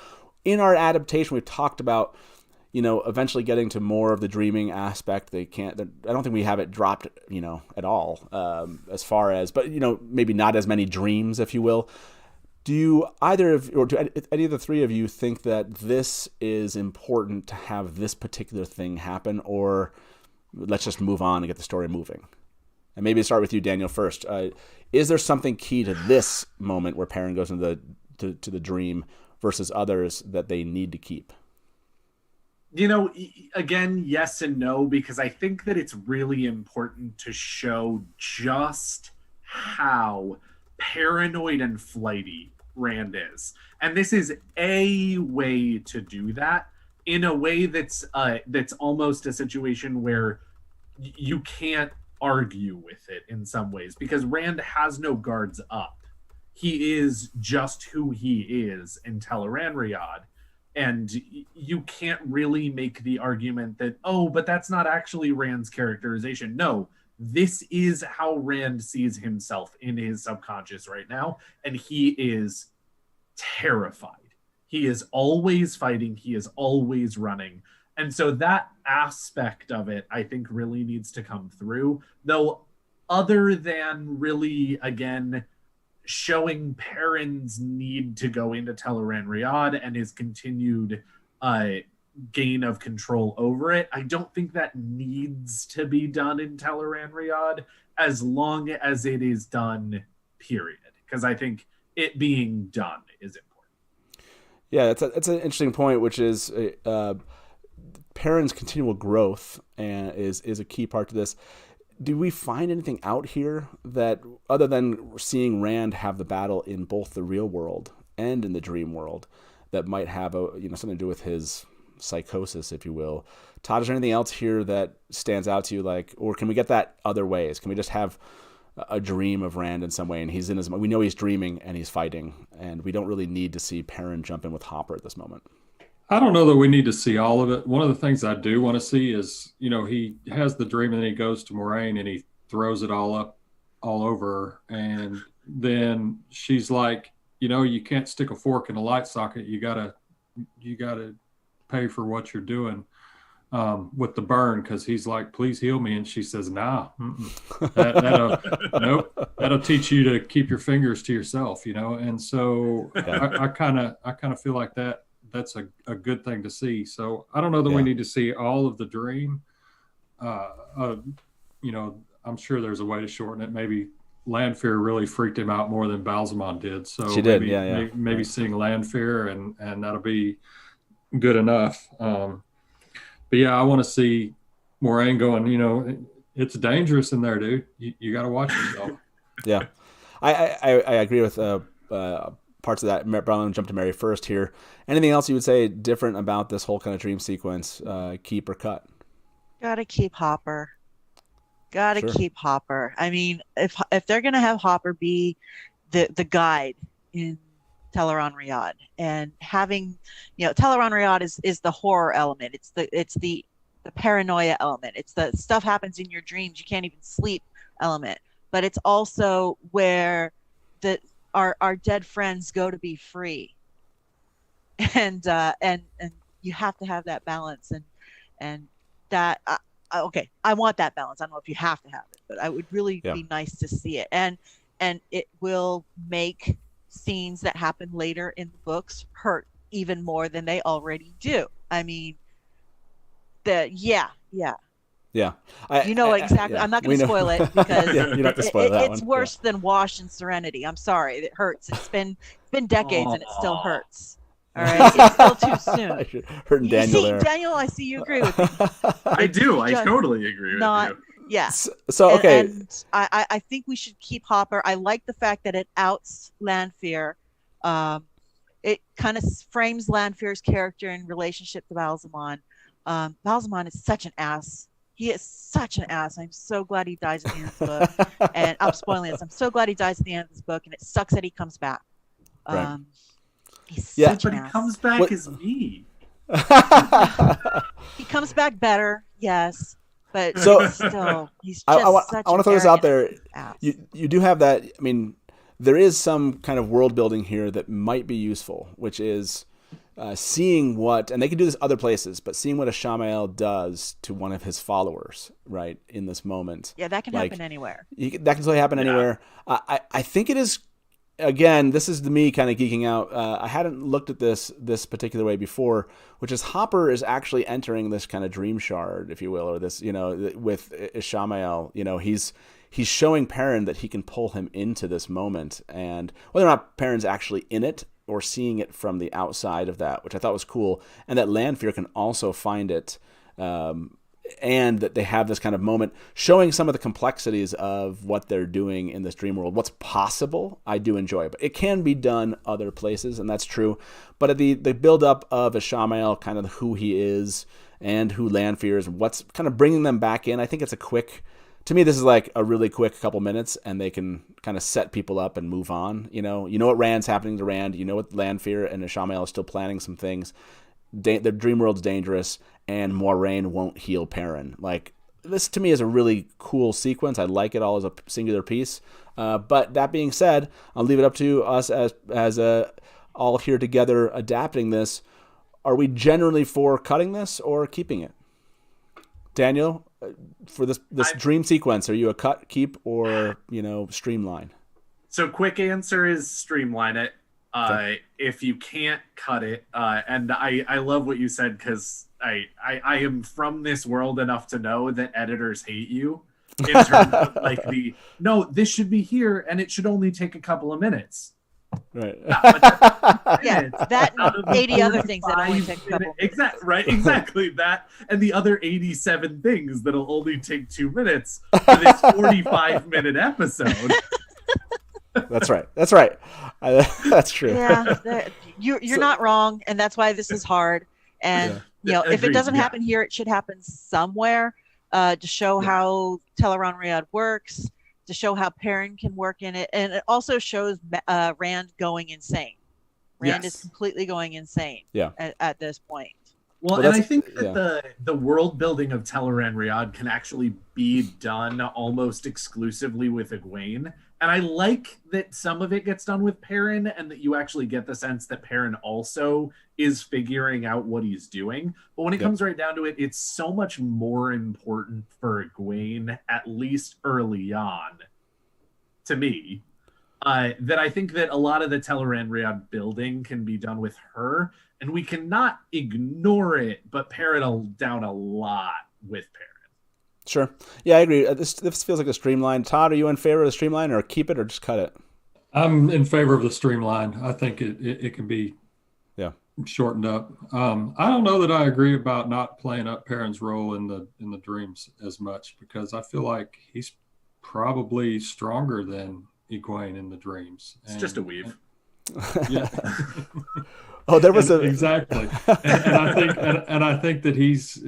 In our adaptation, we've talked about eventually getting to more of the dreaming aspect. I don't think we have it dropped, at all, as far as, but, maybe not as many dreams, if you will. Do any of the three of you think that this is important to have this particular thing happen, or let's just move on and get the story moving? And maybe start with you, Daniel, first. Is there something key to this moment where Perrin goes into the dream versus others that they need to keep? Again, yes and no, because I think that it's really important to show just how paranoid and flighty Rand is. And this is a way to do that in a way that's almost a situation where you can't argue with it in some ways, because Rand has no guards up. He is just who he is in Tel'aran'rhiod. And you can't really make the argument that, oh, but that's not actually Rand's characterization. No, this is how Rand sees himself in his subconscious right now. And he is terrified. He is always fighting. He is always running. And so that aspect of it, I think, really needs to come through. Though, other than really, again, showing Perrin's need to go into Tel'aran'rhiod and his continued gain of control over it, I don't think that needs to be done in Tel'aran'rhiod as long as it is done, period. Because I think it being done is important. Yeah, that's an interesting point, which is Perrin's continual growth and is a key part to this. Do we find anything out here that, other than seeing Rand have the battle in both the real world and in the dream world, that might have something to do with his psychosis, if you will? Todd, is there anything else here that stands out to you, or can we get that other ways? Can we just have a dream of Rand in some way, and he's in his? We know he's dreaming and he's fighting, and we don't really need to see Perrin jump in with Hopper at this moment. I don't know that we need to see all of it. One of the things I do want to see is, he has the dream and then he goes to Moraine and he throws it all over her. And then she's like, you can't stick a fork in a light socket. You gotta pay for what you're doing with the burn. Cause he's like, please heal me. And she says, nah, that'll teach you to keep your fingers to yourself, And so I kind of feel like that's a good thing to see. So I don't know that we need to see all of the dream. I'm sure there's a way to shorten it. Maybe Lanfear really freaked him out more than Balsamon did. So she did, maybe seeing Lanfear and that'll be good enough. But yeah, I want to see Moraine going, it's dangerous in there, dude. You got to watch yourself. Yeah. I agree with parts of that. But I'm going to jump to Mary first here. Anything else you would say different about this whole kind of dream sequence, keep or cut? Gotta keep Hopper. Keep Hopper. I mean, if they're going to have Hopper be the guide in Tel'aran'rhiod, and having, Tel'aran'rhiod is the horror element. It's the paranoia element. It's the stuff happens in your dreams. You can't even sleep element. But it's also where our dead friends go to be free, and you have to have that balance, and that okay, I want that balance. I don't know if you have to have it, but I would really be nice to see it, and it will make scenes that happen later in the books hurt even more than they already do. I mean, Yeah, exactly. I'm not going to spoil it because you don't have to spoil that it's one. worse than Wash and Serenity. I'm sorry, it hurts. It's been decades and it still hurts. All right, it's still too soon. Hurting Daniel there. Daniel, I see you agree with me. I do. I totally agree with you. Yeah. So okay. And I think we should keep Hopper. I like the fact that it outs Lanfear. It kind of frames Lanfear's character in relationship to Balsamon. Balsamon is such an ass. He is such an ass. I'm so glad he dies at the end of the book. And I'm spoiling this. I'm so glad he dies at the end of this book, and it sucks that he comes back. Right. He's such an ass. He comes back as me. He comes back better, yes. But So- still, he's just I want such to an throw this out arrogant there. ass. You do have that. I mean, there is some kind of world building here that might be useful, which is seeing what, and they can do this other places, but seeing what Ishamael does to one of his followers, right, in this moment. Yeah, that can happen anywhere. That can totally happen anywhere. I think it is again, this is me kind of geeking out. I hadn't looked at this particular way before, which is Hopper is actually entering this kind of dream shard, if you will, or this, with Ishamael. He's showing Perrin that he can pull him into this moment, and whether or not Perrin's actually in it or seeing it from the outside of that, which I thought was cool, and that Lanfear can also find it. And that they have this kind of moment showing some of the complexities of what they're doing in this dream world. What's possible, I do enjoy, but it can be done other places, and that's true. But at the build-up of Ishamael, kind of who he is and who Lanfear is, what's kind of bringing them back in, I think it's to me, this is like a really quick couple minutes, and they can kind of set people up and move on. You know what Rand's happening to Rand. You know what Lanfear and Ishamael are still planning some things. The dream world's dangerous, and Moiraine won't heal Perrin. Like, this to me is a really cool sequence. I like it all as a singular piece. But that being said, I'll leave it up to us as all here together adapting this. Are we generally for cutting this or keeping it? Daniel, for this dream sequence, are you a cut, keep, or streamline? So quick answer is streamline it. If you can't cut it, and I love what you said, because I am from this world enough to know that editors hate you in terms of like no, this should be here and it should only take a couple of minutes. Right. Yeah, that and 80 other things that only take a couple. Exactly that, and the other 87 things that'll only take 2 minutes for this 45-minute episode. That's right. That's true. Yeah, you're not wrong, and that's why this is hard. And if it doesn't happen here, it should happen somewhere to show how Teleron Riyadh works, to show how Perrin can work in it, and it also shows Rand going insane. Rand is completely going insane. At this point. Well, and I think that the world building of Teleran Riyadh can actually be done almost exclusively with Egwene. And I like that some of it gets done with Perrin, and that you actually get the sense that Perrin also is figuring out what he's doing. But when it comes right down to it, it's so much more important for Egwene, at least early on, to me, that I think that a lot of the Teleran Riyadh building can be done with her. And we cannot ignore it, but pare it down a lot with Perrin. Sure. Yeah, I agree. This feels like a streamline. Todd, are you in favor of the streamline, or keep it, or just cut it? I'm in favor of the streamline. I think it can be shortened up. I don't know that I agree about not playing up Perrin's role in the dreams as much, because I feel like he's probably stronger than Egwene in the dreams. It's just a weave. Yeah. Oh, there was exactly, and I think that he's.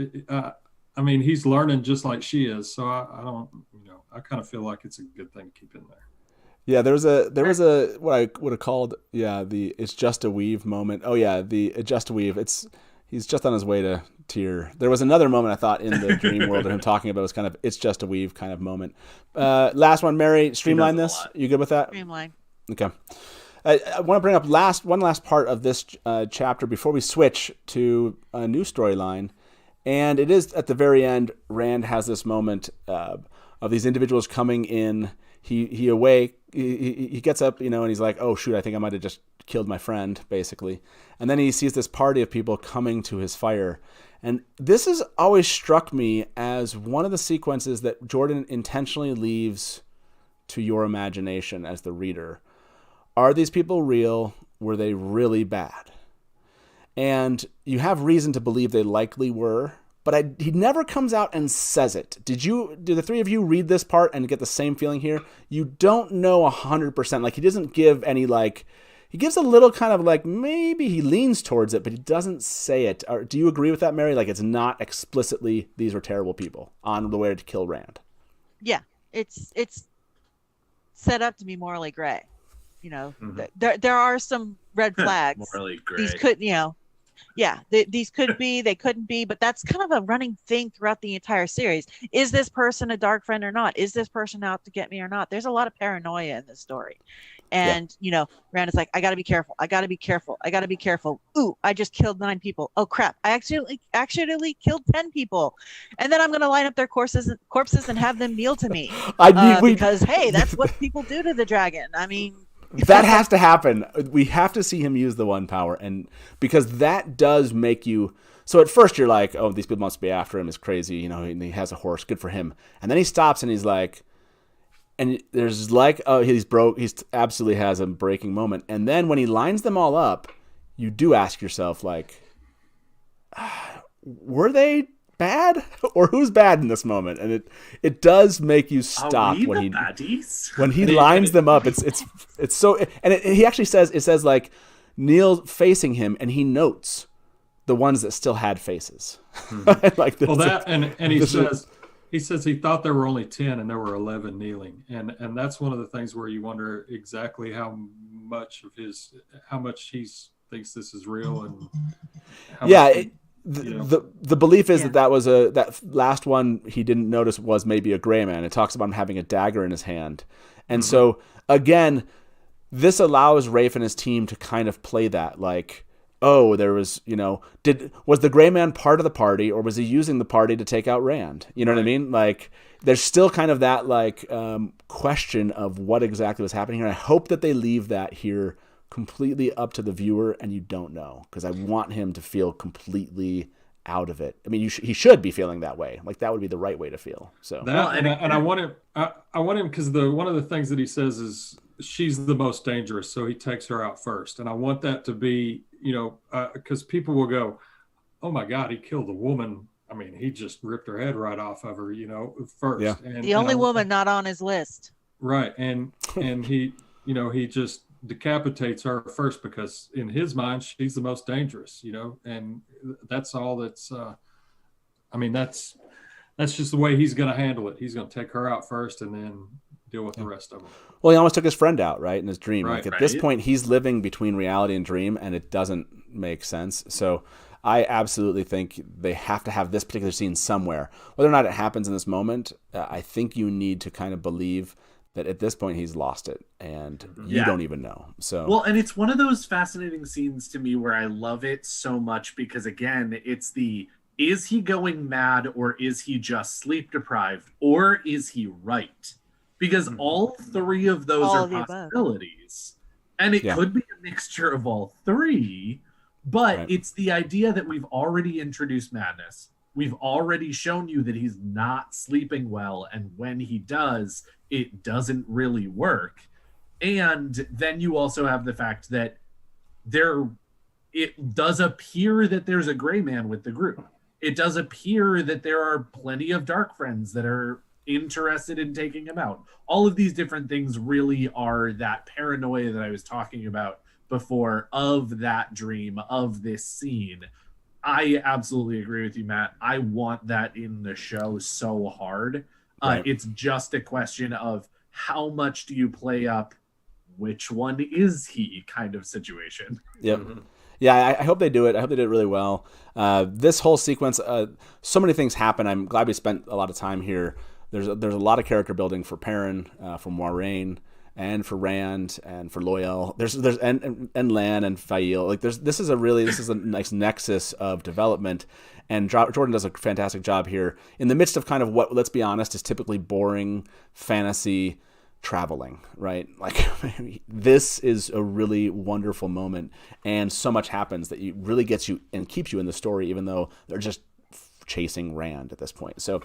He's learning just like she is. So I don't, I kind of feel like it's a good thing to keep in there. Yeah, there was a what I would have called the "it's just a weave" moment. Oh yeah, the "it's just a weave." He's just on his way to tear. There was another moment I thought in the dream world of him talking about was kind of "it's just a weave" kind of moment. Last one, Mary, streamline this. You good with that? Streamline. Okay. I want to bring up one last part of this chapter before we switch to a new storyline. And it is at the very end, Rand has this moment of these individuals coming in. He gets up, and he's like, oh, shoot, I think I might have just killed my friend, basically. And then he sees this party of people coming to his fire. And this has always struck me as one of the sequences that Jordan intentionally leaves to your imagination as the reader. Are these people real? Were they really bad? And you have reason to believe they likely were, but he never comes out and says it. Did the three of you read this part and get the same feeling here? You don't know 100%. Like, he doesn't give any, he gives a little kind of maybe he leans towards it, but he doesn't say it. Do you agree with that, Mary? Like, it's not explicitly, these were terrible people on the way to kill Rand. Yeah, it's set up to be morally gray. There are some red flags. Morally gray. These could, these could be, they couldn't be, but that's kind of a running thing throughout the entire series. Is this person a dark friend or not? Is this person out to get me or not? There's a lot of paranoia in this story. And, Rand is like, I got to be careful. I got to be careful. I got to be careful. Ooh, I just killed 9 people. Oh, crap. I actually killed 10 people. And then I'm going to line up their corpses and have them kneel to me. Because, hey, that's what people do to the dragon. I mean... That has to happen. We have to see him use the one power, and because that does make you. So at first you're like, oh, these people must be after him. It's crazy, you know. And he has a horse, good for him. And then he stops and he's like, and there's like, oh, he's broke. He's absolutely has a breaking moment. And then when he lines them all up, you do ask yourself, like, were they bad, or who's bad in this moment? And it does make you stop when he lines them up. It's so, and he actually says like Neil facing him, and he notes the ones that still had faces. Like this, well, that and he says he thought there were only 10 and there were 11 kneeling, and that's one of the things where you wonder exactly how much he thinks this is real, and how the belief is that was that last one he didn't notice was maybe a gray man. It talks about him having a dagger in his hand. And so again, this allows Rafe and his team to kind of play that, like, oh, there was, was the gray man part of the party, or was he using the party to take out Rand? You know what I mean? Like, there's still kind of that like question of what exactly was happening here. I hope that they leave that here completely up to the viewer, and you don't know, because I want him to feel completely out of it. I mean, he should be feeling that way. Like, that would be the right way to feel. So I want him. I want him because one of the things that he says is she's the most dangerous, so he takes her out first. And I want that to be, because people will go, "Oh my God, he killed a woman." I mean, he just ripped her head right off of her, first. Yeah. The only woman not on his list. Right, and he, he just decapitates her first because in his mind she's the most dangerous, and that's all that's that's just the way he's going to handle it. He's going to take her out first and then deal with the rest of them. Well, he almost took his friend out, right, in his dream. Right, like at this point he's living between reality and dream, and it doesn't make sense. So I absolutely think they have to have this particular scene somewhere. Whether or not it happens in this moment, I think you need to kind of believe that at this point he's lost it, and you don't even know. So well, and it's one of those fascinating scenes to me where I love it so much because, again, it's is he going mad, or is he just sleep deprived, or is he right? Because all three of those are possibilities, and it could be a mixture of all three, but it's the idea that we've already introduced madness. We've already shown you that he's not sleeping well, and when he does, it doesn't really work. And then you also have the fact that it does appear that there's a gray man with the group. It does appear that there are plenty of dark friends that are interested in taking him out. All of these different things really are that paranoia that I was talking about before, of that dream, of this scene. I absolutely agree with you, Matt. I want that in the show so hard. It's just a question of how much do you play up which one is he kind of situation. Yep. Yeah, I hope they do it. I hope they do it really well. This whole sequence, so many things happen. I'm glad we spent a lot of time here. There's a lot of character building for Perrin, for Moiraine, and for Rand, and for Loial. There's and Lan and Fael. Like this is a nice nexus of development, and Jordan does a fantastic job here in the midst of kind of what, let's be honest, is typically boring fantasy traveling, right? Like this is a really wonderful moment, and so much happens that it really gets you and keeps you in the story, even though they're just chasing Rand at this point. So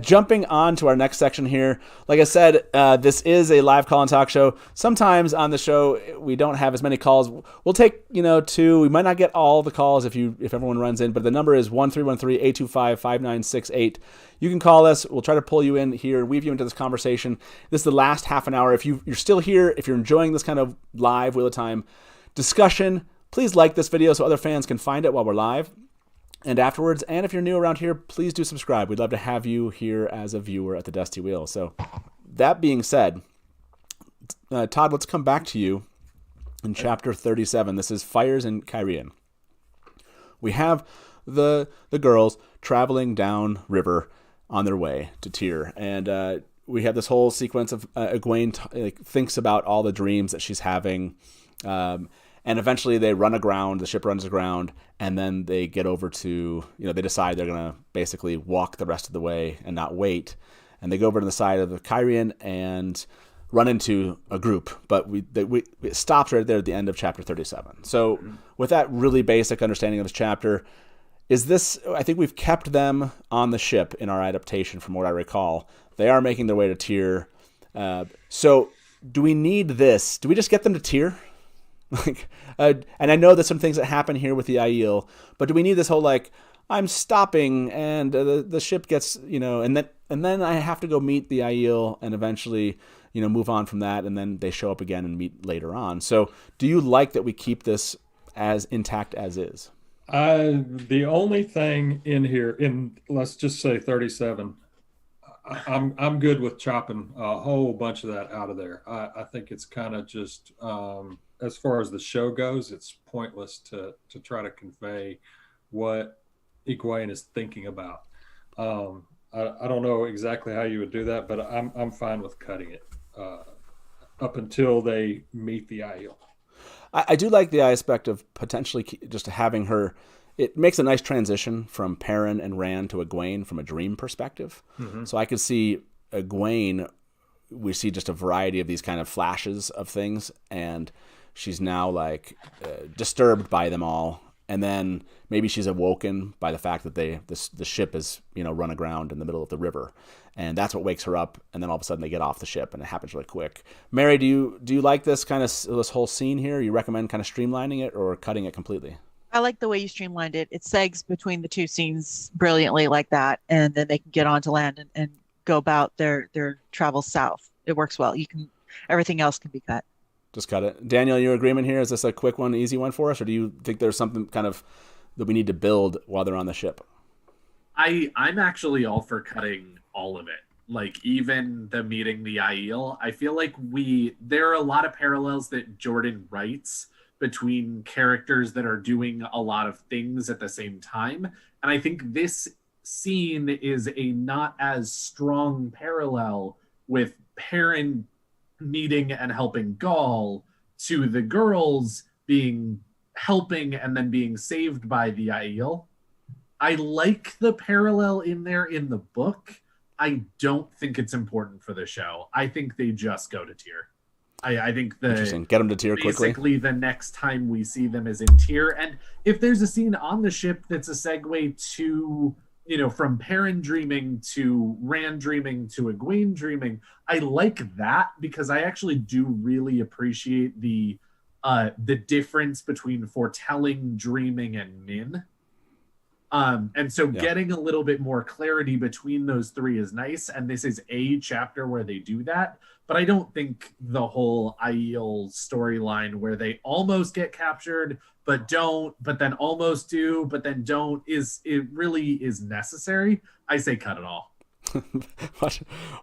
jumping on to our next section here, like I said, this is a live call and talk show. Sometimes on the show we don't have as many calls. We'll take 2. We might not get all the calls if everyone runs in, but the number is 1-313-825-5968. You can call us. We'll try to pull you in here and weave you into this conversation. This is the last half an hour. If you're still here, if you're enjoying this kind of live Wheel of Time discussion, please like this video so other fans can find it while we're live and afterwards. And if you're new around here, please do subscribe. We'd love to have you here as a viewer at the Dusty Wheel. So that being said, Todd, let's come back to you in chapter 37. This is Fires in Kyrie. We have the girls traveling down river on their way to Tyr, and we have this whole sequence of Egwene thinks about all the dreams that she's having, and eventually they run aground. The ship runs aground, and then they get over to they decide they're gonna basically walk the rest of the way and not wait, and they go over to the side of the Kyrian, and run into a group, but we it stops right there at the end of chapter 37. So with that really basic understanding of this chapter, is this, I think we've kept them on the ship in our adaptation from what I recall. They are making their way to Tyr. So do we need this? Do we just get them to Tyr? And I know there's some things that happen here with the Aiel, but do we need this whole like, I'm stopping and the ship gets, and then I have to go meet the Aiel and eventually, move on from that, and then they show up again and meet later on. So do you like that we keep this as intact as is? The only thing in here, let's just say 37, I'm good with chopping a whole bunch of that out of there. I think it's kind of just, as far as the show goes, it's pointless to try to convey what Egwene is thinking about. I don't know exactly how you would do that, but I'm fine with cutting it up until they meet the Aiel. I do like the aspect of potentially just having her. It makes a nice transition from Perrin and Rand to Egwene from a dream perspective. Mm-hmm. So I could see Egwene, we see just a variety of these kind of flashes of things, and she's now like disturbed by them all. And then maybe she's awoken by the fact that the ship is run aground in the middle of the river, and that's what wakes her up. And then all of a sudden they get off the ship, and it happens really quick. Mary, do you like this this whole scene here? You recommend kind of streamlining it or cutting it completely? I like the way you streamlined it. It segs between the two scenes brilliantly like that, and then they can get onto land and go about their travel south. It works well. Everything else can be cut. Just cut it. Daniel, your agreement here? Is this a quick one, easy one for us, or do you think there's something kind of that we need to build while they're on the ship? I'm actually all for cutting all of it. Like even the meeting the Aiel, I feel like there are a lot of parallels that Jordan writes between characters that are doing a lot of things at the same time. And I think this scene is a not as strong parallel with Perrin meeting and helping Gaul to the girls helping and then being saved by the Aiel. I like the parallel in there in the book. I don't think it's important for the show. I think they just go to Tyr. I think Interesting. Get them to Tyr quickly. Basically, the next time we see them is in Tyr. And if there's a scene on the ship that's a segue to, from Perrin dreaming to Rand dreaming to Egwene dreaming, I like that because I actually do really appreciate the difference between foretelling, dreaming, and Min. And so getting a little bit more clarity between those three is nice. And this is a chapter where they do that. But I don't think the whole Aiel storyline where they almost get captured, but don't, but then almost do, but then don't, it really is necessary. I say cut it all.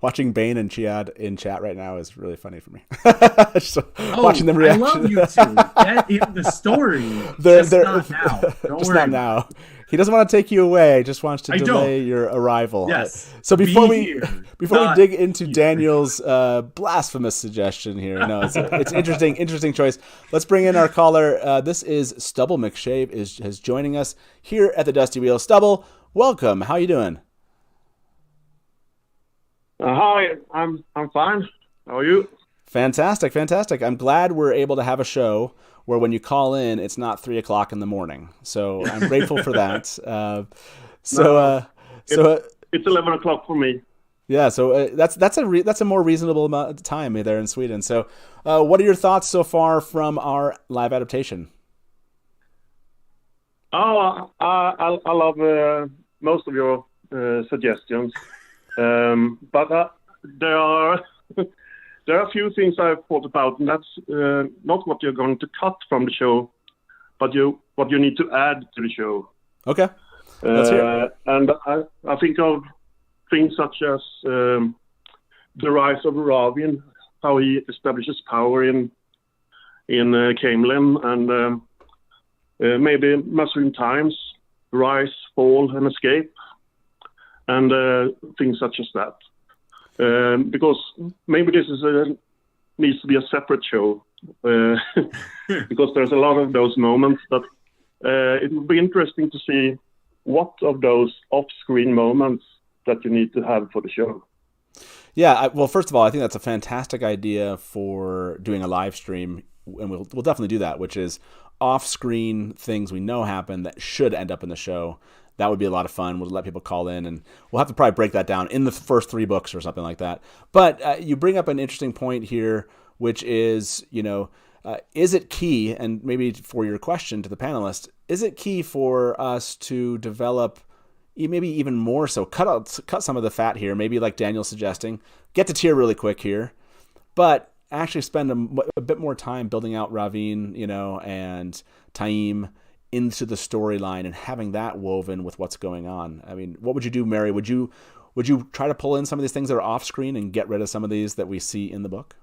Watching Bane and Chiad in chat right now is really funny for me. Watching them react. I love you two. Get in the story. Just not now. Don't worry. Not now. He doesn't want to take you away. Just wants to delay your arrival. Yes. So before we dig into Daniel's blasphemous suggestion here, no, it's interesting choice. Let's bring in our caller. This is Stubble McShave is joining us here at the Dusty Wheel. Stubble, welcome. How you doing? Hi, I'm fine. How are you? Fantastic. I'm glad we're able to have a show where when you call in, it's not 3:00 in the morning. So I'm grateful for that. It's 11 o'clock for me. Yeah, so that's a more reasonable amount of time there in Sweden. So, what are your thoughts so far from our live adaptation? Oh, I love most of your suggestions. But there are a few things I've thought about, and that's not what you're going to cut from the show, but what you need to add to the show. Okay. Let's hear it. And I think of things such as the rise of Ravian, how he establishes power in Camelin, and maybe Masima times, rise, fall, and escape. And things such as that, because maybe this needs to be a separate show, because there's a lot of those moments. But it would be interesting to see what of those off-screen moments that you need to have for the show. Yeah, well, first of all, I think that's a fantastic idea for doing a live stream, and we'll definitely do that, which is off-screen things we know happen that should end up in the show. That would be a lot of fun. We'll let people call in, and we'll have to probably break that down in the first 3 books or something like that. But you bring up an interesting point here, which is, is it key, and maybe for your question to the panelists, is it key for us to develop, maybe even more so, cut some of the fat here, maybe like Daniel's suggesting, get to tier really quick here, but actually spend a bit more time building out Ravine, and Taim into the storyline and having that woven with what's going on. I mean, what would you do, Mary? Would you try to pull in some of these things that are off screen and get rid of some of these that we see in the book?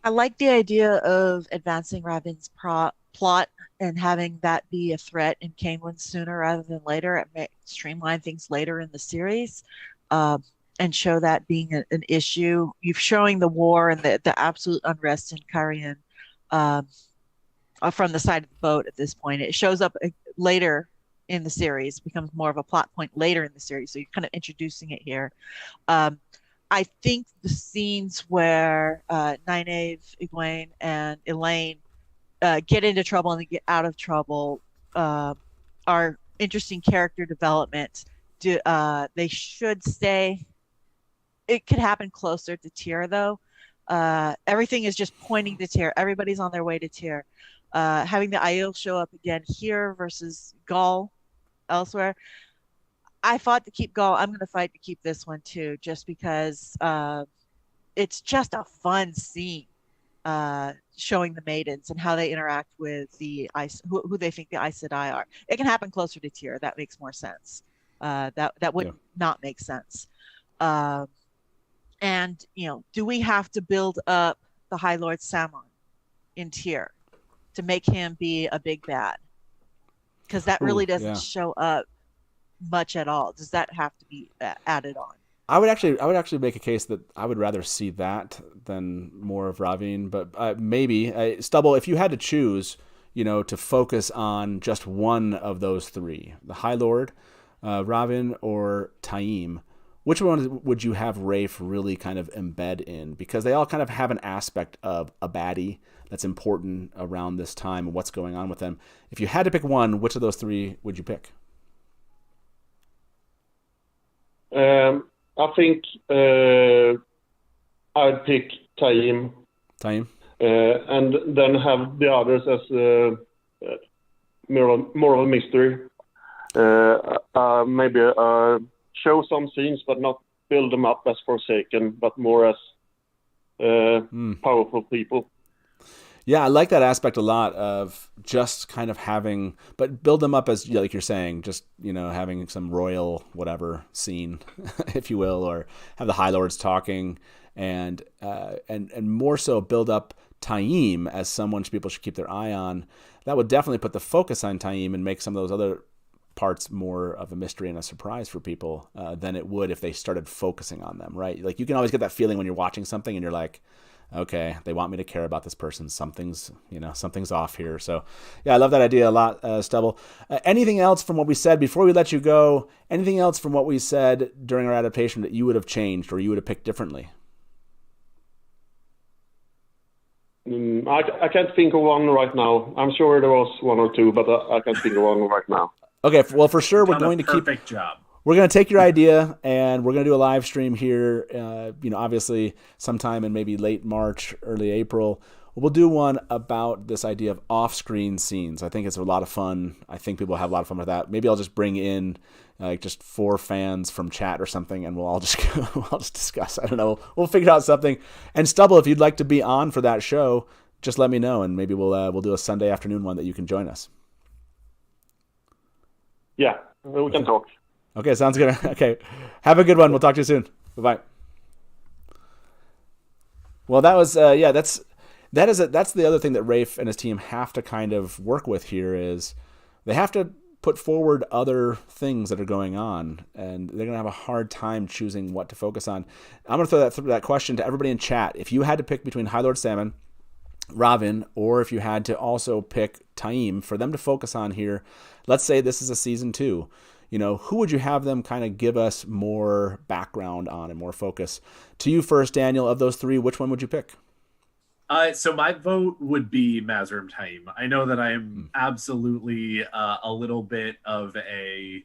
I like the idea of advancing Ravin's plot and having that be a threat in Canewen sooner rather than later. It may streamline things later in the series, and show that being an issue. You're showing the war and the absolute unrest in Kyrie from the side of the boat at this point. It shows up later in the series, becomes more of a plot point later in the series. So you're kind of introducing it here. I think the scenes where Nynaeve, Egwene, and Elaine get into trouble and get out of trouble are interesting character development. They should stay. It could happen closer to Tyr, though. Everything is just pointing to Tyr. Everybody's on their way to Tyr. Having the Aiel show up again here versus Gaul elsewhere. I fought to keep Gaul. I'm going to fight to keep this one too, just because it's just a fun scene, showing the maidens and how they interact with the who they think the Aes Sedai are. It can happen closer to Tyr. That makes more sense. That would not make sense. And do we have to build up the High Lord Samon in Tyr to make him be a big bad? Because that really doesn't show up much at all. Does that have to be added on? I would actually make a case that I would rather see that than more of Ravine, but maybe Stubble, if you had to choose, to focus on just one of those 3, the High Lord, Ravine, or Taim, which one would you have Rafe really kind of embed in? Because they all kind of have an aspect of a baddie that's important around this time and what's going on with them. If you had to pick one, which of those 3 would you pick? I think I'd pick Taim. And then have the others as more of a mystery. Maybe show some scenes, but not build them up as Forsaken, but more as powerful people. Yeah, I like that aspect a lot of just kind of having, but build them up as, like you're saying, just, having some royal whatever scene, if you will, or have the High Lords talking, and more so build up Taim as someone people should keep their eye on. That would definitely put the focus on Taim and make some of those other parts more of a mystery and a surprise for people than it would if they started focusing on them, right? Like, you can always get that feeling when you're watching something and you're like, okay, they want me to care about this person. Something's off here. So, yeah, I love that idea a lot, Stubble. Anything else from what we said before we let you go? Anything else from what we said during our adaptation that you would have changed or you would have picked differently? I can't think of one right now. I'm sure there was one or two, but I can't think of one right now. Okay, well, for sure, we're going to keep... Perfect job. We're going to take your idea, and we're going to do a live stream here, obviously sometime in maybe late March, early April. We'll do one about this idea of off-screen scenes. I think it's a lot of fun. I think people have a lot of fun with that. Maybe I'll just bring in just 4 fans from chat or something, and we'll just discuss. I don't know. We'll figure out something. And Stubble, if you'd like to be on for that show, just let me know, and maybe we'll do a Sunday afternoon one that you can join us. Yeah, we can talk. Okay, sounds good. Okay, have a good one. We'll talk to you soon. Bye-bye. Well, that was that's the other thing that Rafe and his team have to kind of work with here is they have to put forward other things that are going on, and they're going to have a hard time choosing what to focus on. I'm going to throw that question to everybody in chat. If you had to pick between High Lord Salmon, Ravin, or if you had to also pick Taim for them to focus on here, let's say this is a season 2. who would you have them kind of give us more background on and more focus? To you first, Daniel, of those three, which one would you pick? So my vote would be Mazrim Taim. I know that I am absolutely a little bit of a...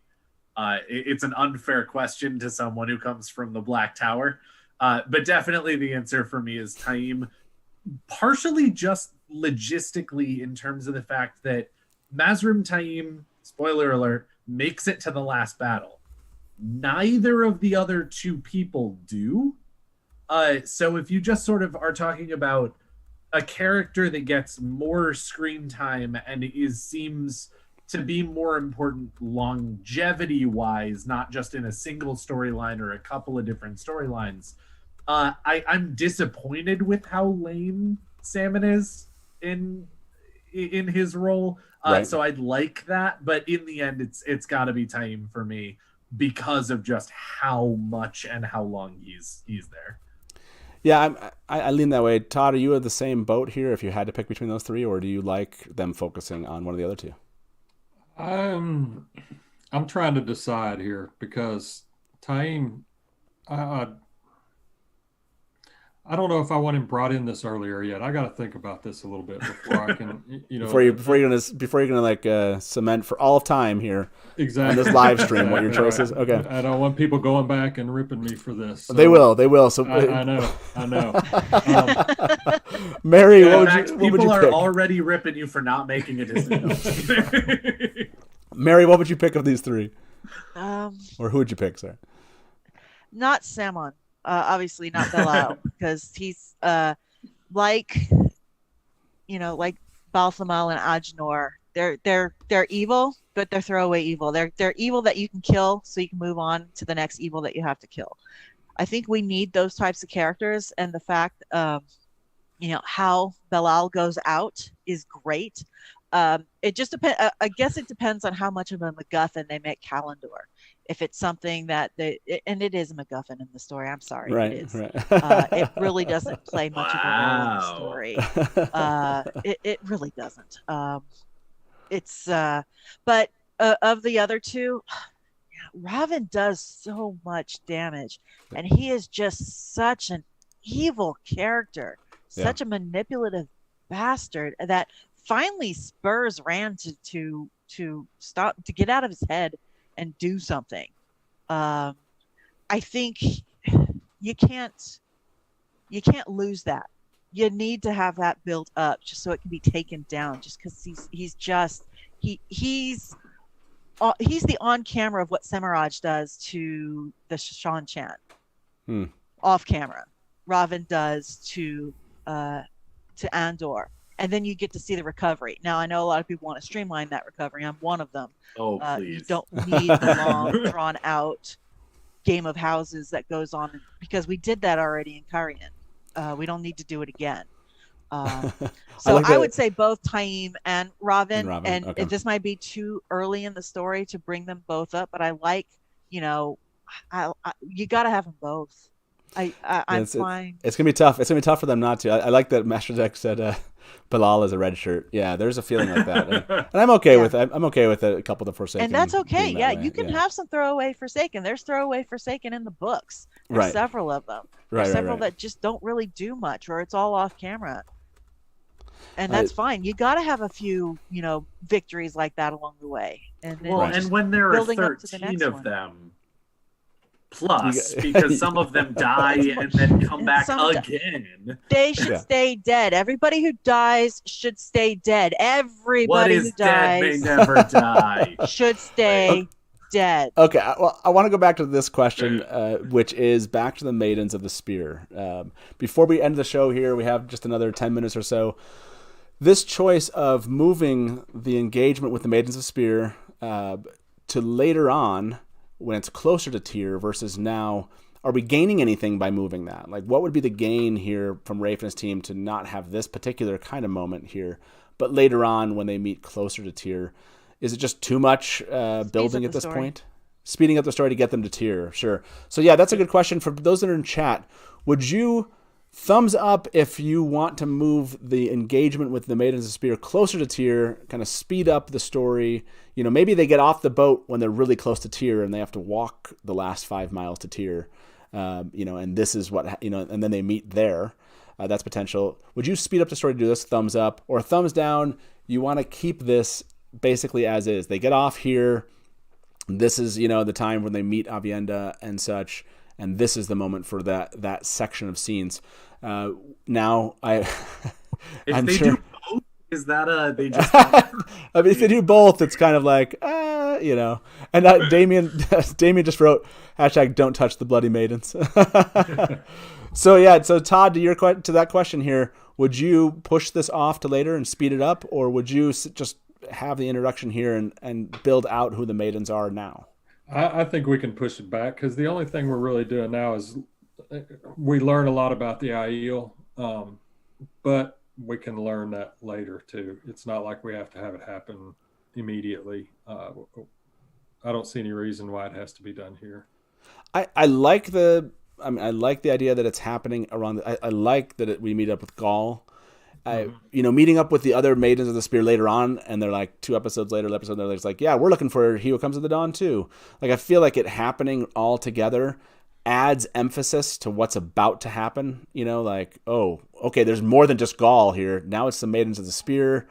it's an unfair question to someone who comes from the Black Tower. But definitely the answer for me is Taim. Partially just logistically in terms of the fact that Mazrim Taim, spoiler alert, makes it to the last battle. Neither of the other two people do. So if you just sort of are talking about a character that gets more screen time and seems to be more important longevity-wise, not just in a single storyline or a couple of different storylines, I'm disappointed with how lame Salmon is in his role. Right. So I'd like that, but in the end, it's got to be Taim for me because of just how much and how long he's there. Yeah, I lean that way. Todd, are you in the same boat here if you had to pick between those three, or do you like them focusing on one of the other two? I'm trying to decide here because Taim, I don't know if I want him brought in this earlier yet. I got to think about this a little bit before I can, before you're gonna like cement for all of time here. Exactly. On this live stream, what your choice is. Okay. I don't want people going back and ripping me for this. So they will. So I know. Mary, people are already ripping you for not making a decision. Mary, what would you pick of these three? Or who would you pick, sir? Not Samon. Obviously not Belial, because he's like Balthamel and Ajnor. They're evil, but they're throwaway evil. They're evil that you can kill so you can move on to the next evil that you have to kill. I think we need those types of characters, and the fact how Belial goes out is great. It just depends. I guess it depends on how much of a MacGuffin they make Kalendor. If it's something that and it is a MacGuffin in the story. I'm sorry, right, it is. Right. It really doesn't play much of a role in the story. It really doesn't. But of the other two, Raven does so much damage, and he is just such an evil character, such a manipulative bastard that finally spurs Rand to stop, to get out of his head and do something. I think you can't lose that. You need to have that built up just so it can be taken down. Just because he's the on camera of what Semiraj does to the Shan Chan. Off camera, Raven does to Andor. And then you get to see the recovery. Now, I know a lot of people want to streamline that recovery. I'm one of them. Oh, please. You don't need the long, drawn-out game of houses that goes on, because we did that already in Kyrie. We don't need to do it again. So I would say both Taim and Raven. And okay. This might be too early in the story to bring them both up, but I like, you got to have them both. I'm fine. It's gonna be tough. It's gonna be tough for them not to. I like that Master Deck said Bilal is a red shirt. Yeah, there's a feeling like that, and I'm okay with it. I'm okay with a couple of the Forsaken. And that's okay. Yeah, you can have some throwaway Forsaken. There's throwaway Forsaken in the books. There's several of them. There's several that just don't really do much, or it's all off camera. And that's fine. You got to have a few, victories like that along the way. And and when there are 13 of them. Plus, because some of them die and then come back again. They should stay dead. Everybody who dies should stay dead. Everybody who dies may never die. Should stay dead. Okay, well, I want to go back to this question, which is back to the Maidens of the Spear. Before we end the show here, we have just another 10 minutes or so. This choice of moving the engagement with the Maidens of Spear to later on, when it's closer to Tyr versus now, are we gaining anything by moving that? Like, what would be the gain here from Rafe and his team to not have this particular kind of moment here, but later on when they meet closer to Tyr? Is it just too much building at this point? Speeding up the story to get them to Tyr, sure. So yeah, that's a good question for those that are in chat. Would you Thumbs up if you want to move the engagement with the Maidens of Spear closer to Tyr, kind of speed up the story. Maybe they get off the boat when they're really close to Tyr and they have to walk the last 5 miles to Tyr. And this is what, and then they meet there. That's potential. Would you speed up the story to do this? Thumbs up. Or thumbs down, you want to keep this basically as is. They get off here. This is, the time when they meet Aviendha and such. And this is the moment for that section of scenes. Now, if I'm they sure... do both, is that they just... I mean, if they do both, it's kind of like, And Damien just wrote, #don't touch the bloody maidens. So Todd, to that question here, would you push this off to later and speed it up, or would you just have the introduction here and build out who the maidens are now? I think we can push it back, because the only thing we're really doing now is we learn a lot about the Aiel, but we can learn that later too. It's not like we have to have it happen immediately. I don't see any reason why it has to be done here. I like the idea that it's happening around. I like that we meet up with Gaul. Meeting up with the other Maidens of the Spear later on, and they're like 2 episodes later, it's like, yeah, we're looking for He Who Comes at the Dawn too. Like, I feel like it happening all together adds emphasis to what's about to happen. Like, oh, okay, there's more than just Gaul here. Now it's the Maidens of the Spear.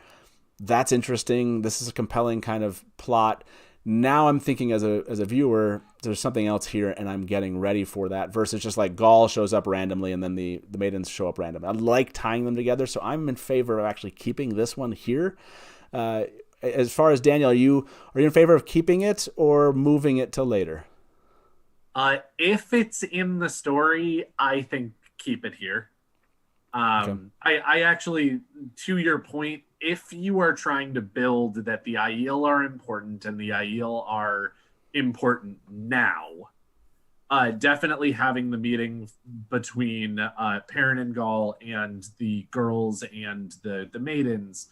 That's interesting. This is a compelling kind of plot. Now I'm thinking as a viewer, there's something else here, and I'm getting ready for that, versus just like Gaul shows up randomly and then the maidens show up randomly. I like tying them together, so I'm in favor of actually keeping this one here. As far as Daniel, are you in favor of keeping it or moving it till later? If it's in the story, I think keep it here. Okay. I actually, to your point, if you are trying to build that the Aiel are important and the Aiel are important now, definitely having the meeting between Perrin and Gaul and the girls and the maidens,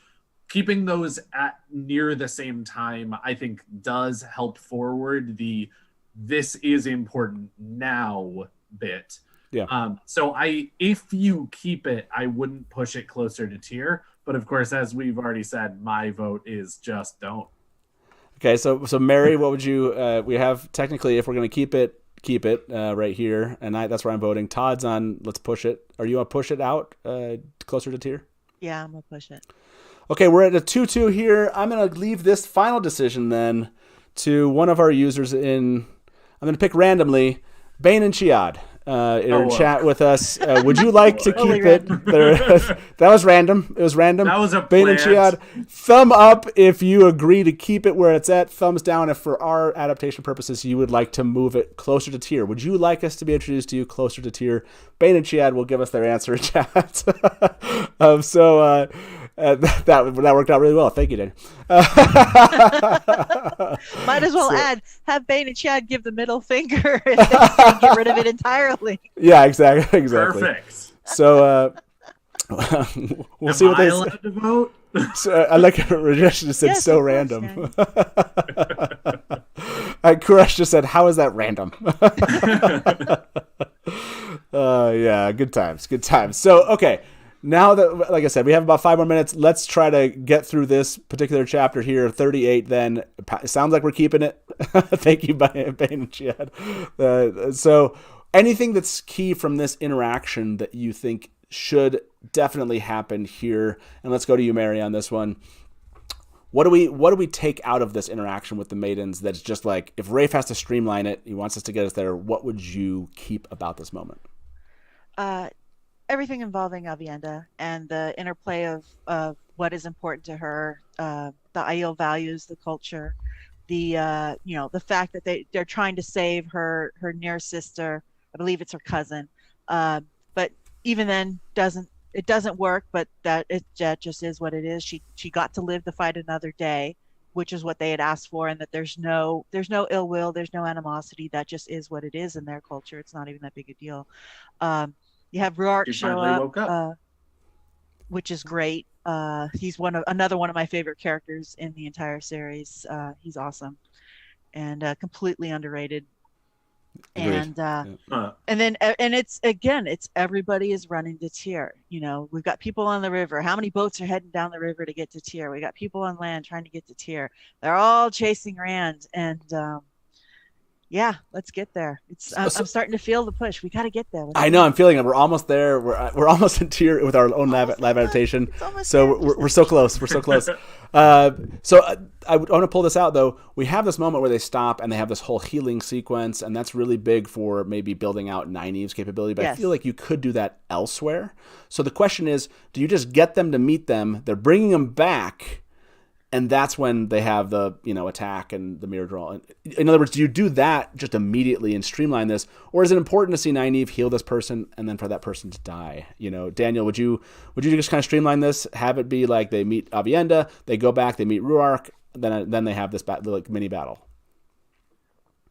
keeping those at near the same time, I think does help forward the this is important now bit. Yeah. So if you keep it, I wouldn't push it closer to Tyr. But of course, as we've already said, my vote is just don't. Okay, so Mary, what would you? We have technically, if we're going to keep it right here, and that's where I'm voting. Todd's on. Let's push it. Are you going to push it out closer to Tyr? Yeah, I'm gonna push it. Okay, we're at a 2-2 here. I'm going to leave this final decision then to one of our users I'm going to pick randomly, Bane and Chiad. In chat with us. Would you like to keep it? That was random. It was random. That was a Bane and Chiad. Thumb up if you agree to keep it where it's at. Thumbs down if, for our adaptation purposes, you would like to move it closer to Tyr. Would you like us to be introduced to you closer to Tyr? Bane and Chiad will give us their answer in chat. That worked out really well. Thank you, Dan. Might as well have Bane and Chad give the middle finger and then get rid of it entirely. Yeah, exactly. Perfect. So we'll see what they say. Allowed to vote? So, I like Rajesh just said yes, so random. Kuresh just said, how is that random? Yeah, good times. So, okay. Now that, like I said, we have about 5 more minutes, let's try to get through this particular chapter here, 38 then. It sounds like we're keeping it. Thank you, Bane and Chad. So anything that's key from this interaction that you think should definitely happen here? And let's go to you, Mary, on this one. What do we take out of this interaction with the maidens that's just like, if Rafe has to streamline it, he wants us to get us there, what would you keep about this moment? Everything involving Aviendha and the interplay of what is important to her, the Aiel values, the culture, the fact that they're trying to save her near sister. I believe it's her cousin, but even then it doesn't work. But that just is what it is. She got to live to fight another day, which is what they had asked for, and that there's no ill will, there's no animosity. That just is what it is in their culture. It's not even that big a deal. You have Ruark show up, which is great. He's another one of my favorite characters in the entire series. He's awesome and completely underrated. And it's everybody is running to Tyr. We've got people on the river. How many boats are heading down the river to get to Tyr? We got people on land trying to get to Tyr. They're all chasing Rand, and let's get there. I'm starting to feel the push. We got to get there. I know. I'm feeling it. We're almost there. We're almost in Tyr with our own live adaptation. So we're so close. We're so close. I want to pull this out though. We have this moment where they stop and they have this whole healing sequence, and that's really big for maybe building out Nynaeve's capability. But I feel like you could do that elsewhere. So the question is, do you just get them to meet them? They're bringing them back. And that's when they have the, attack and the mirror draw. In other words, do you do that just immediately and streamline this? Or is it important to see Nynaeve heal this person and then for that person to die? Daniel, would you just kind of streamline this? Have it be like they meet Aviendha, they go back, they meet Rhuarc, then they have this mini battle?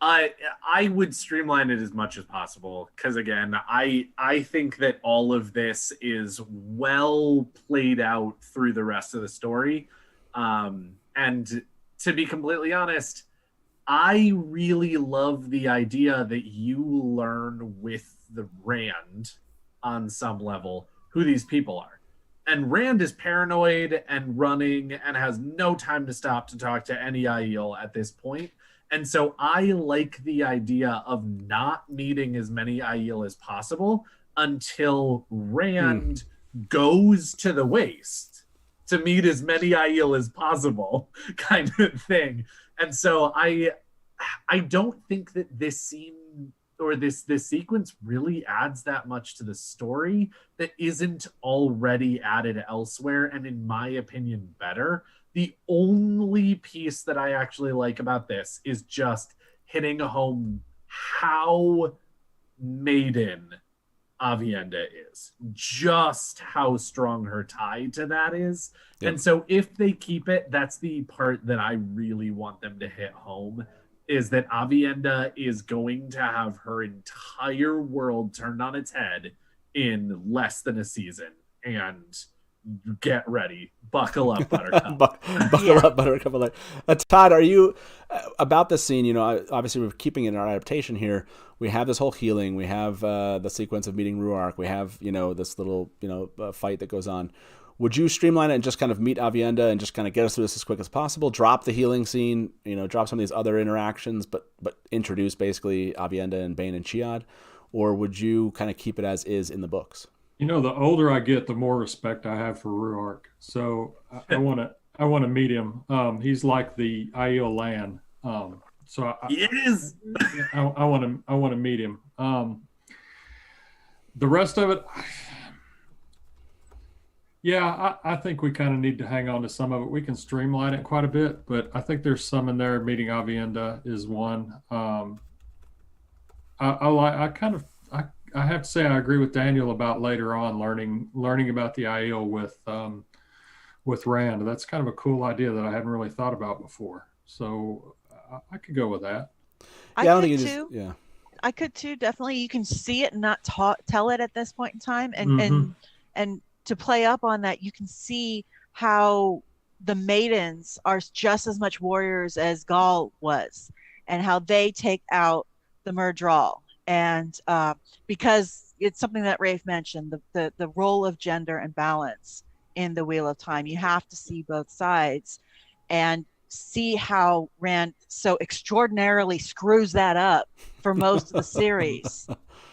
I would streamline it as much as possible because, again, I think that all of this is well played out through the rest of the story. And to be completely honest, I really love the idea that you learn with the Rand on some level who these people are. And Rand is paranoid and running and has no time to stop to talk to any Aiel at this point. And so I like the idea of not meeting as many Aiel as possible until Rand goes to the waste to meet as many Aiel as possible, kind of thing. And so I don't think that this scene or this sequence really adds that much to the story that isn't already added elsewhere, and in my opinion, better. The only piece that I actually like about this is just hitting home how maiden Aviendha is, just how strong her tie to that is. Yep. And so if they keep it, that's the part that I really want them to hit home, is that Aviendha is going to have her entire world turned on its head in less than a season. And get ready. Buckle up, Buttercup. Buckle up, Buttercup. Todd, are you about this scene? Obviously we're keeping it in our adaptation here. We have this whole healing. We have the sequence of meeting Rhuarc. We have this little fight that goes on. Would you streamline it and just kind of meet Aviendha and just kind of get us through this as quick as possible? Drop the healing scene. Drop some of these other interactions, but introduce basically Aviendha and Bane and Chiad, or would you kind of keep it as is in the books? The older I get, the more respect I have for Rhuarc. So I want to meet him. He's like the Aiel Lan. He is. I want to meet him. The rest of it, I think we kind of need to hang on to some of it. We can streamline it quite a bit, but I think there's some in there. Meeting Aviendha is one. I have to say I agree with Daniel about later on learning about the Aiel with Rand. That's kind of a cool idea that I hadn't really thought about before. So I could go with that. I could too. Definitely, you can see it and not tell it at this point in time, and to play up on that, you can see how the maidens are just as much warriors as Gaul was, and how they take out the Myrddraal. And because it's something that Rafe mentioned, the role of gender and balance in the Wheel of Time, you have to see both sides and see how Rand so extraordinarily screws that up for most of the series.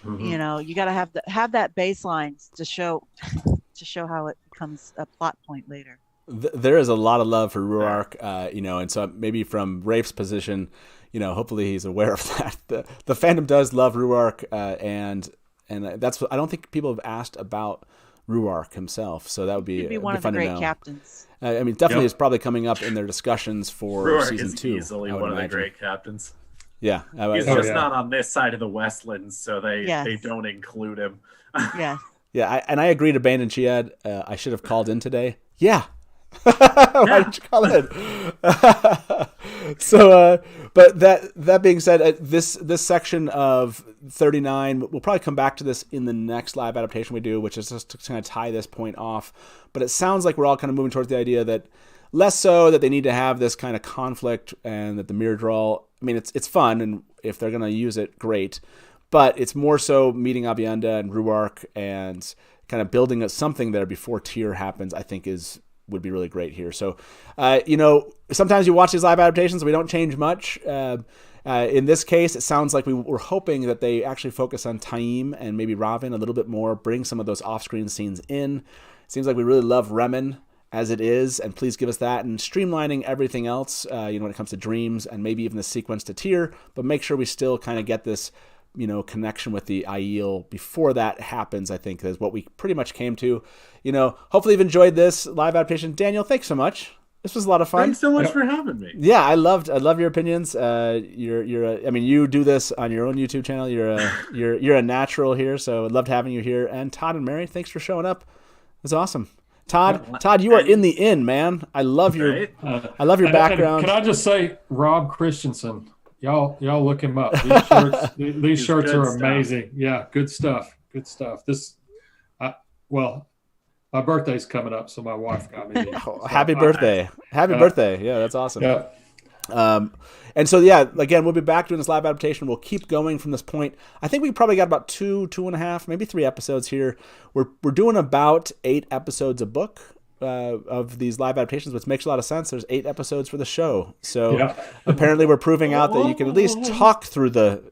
You got to have that baseline to show how it becomes a plot point later. There is a lot of love for Rhuarc, and so maybe from Rafe's position, hopefully he's aware of that. The fandom does love Rhuarc, and that's what I don't think people have asked about Rhuarc himself. So that would be one of the great captains. Definitely is probably coming up in their discussions for Rhuarc season 2. Is easily one of the great captains. Yeah, he's just not on this side of the Westlands, so they don't include him. Yeah, I agree to Bane and Chiad. I should have called in today. Yeah. Why didn't you call in? So, but that being said, this section of 39, we'll probably come back to this in the next live adaptation we do, which is just to kind of tie this point off. But it sounds like we're all kind of moving towards the idea that less so that they need to have this kind of conflict and that the Myrddraal I mean, it's fun, and if they're going to use it, great. But it's more so meeting Avienda and Ruark and kind of building something there before Tyr happens, I think would be really great here. So, sometimes you watch these live adaptations, we don't change much. In this case, it sounds like we were hoping that they actually focus on Taim and maybe Ravin a little bit more, bring some of those off-screen scenes in. It seems like we really love Remen as it is, and please give us that, and streamlining everything else, when it comes to dreams and maybe even the sequence to Tyr, but make sure we still kind of get this connection with the Aiel before that happens, I think is what we pretty much came to. Hopefully you've enjoyed this live adaptation. Daniel, thanks so much. This was a lot of fun. Thanks so much for having me. Yeah, I love your opinions. You do this on your own YouTube channel. You're a natural here, so I loved having you here. And Todd and Mary, thanks for showing up. It was awesome. Todd, you are in the inn, man. I love your background. And can I just say, Rob Christensen, y'all look him up. These shirts are amazing. Yeah, good stuff. My birthday's coming up, so my wife got me these. Happy birthday. Birthday. Yeah, that's awesome. Yeah. And so, again, we'll be back doing this live adaptation. We'll keep going from this point. I think we probably got about 2.5, maybe 3 episodes here. We're doing about 8 episodes a book of these live adaptations, which makes a lot of sense. There's 8 episodes for the show. So apparently we're proving out that you can at least talk through the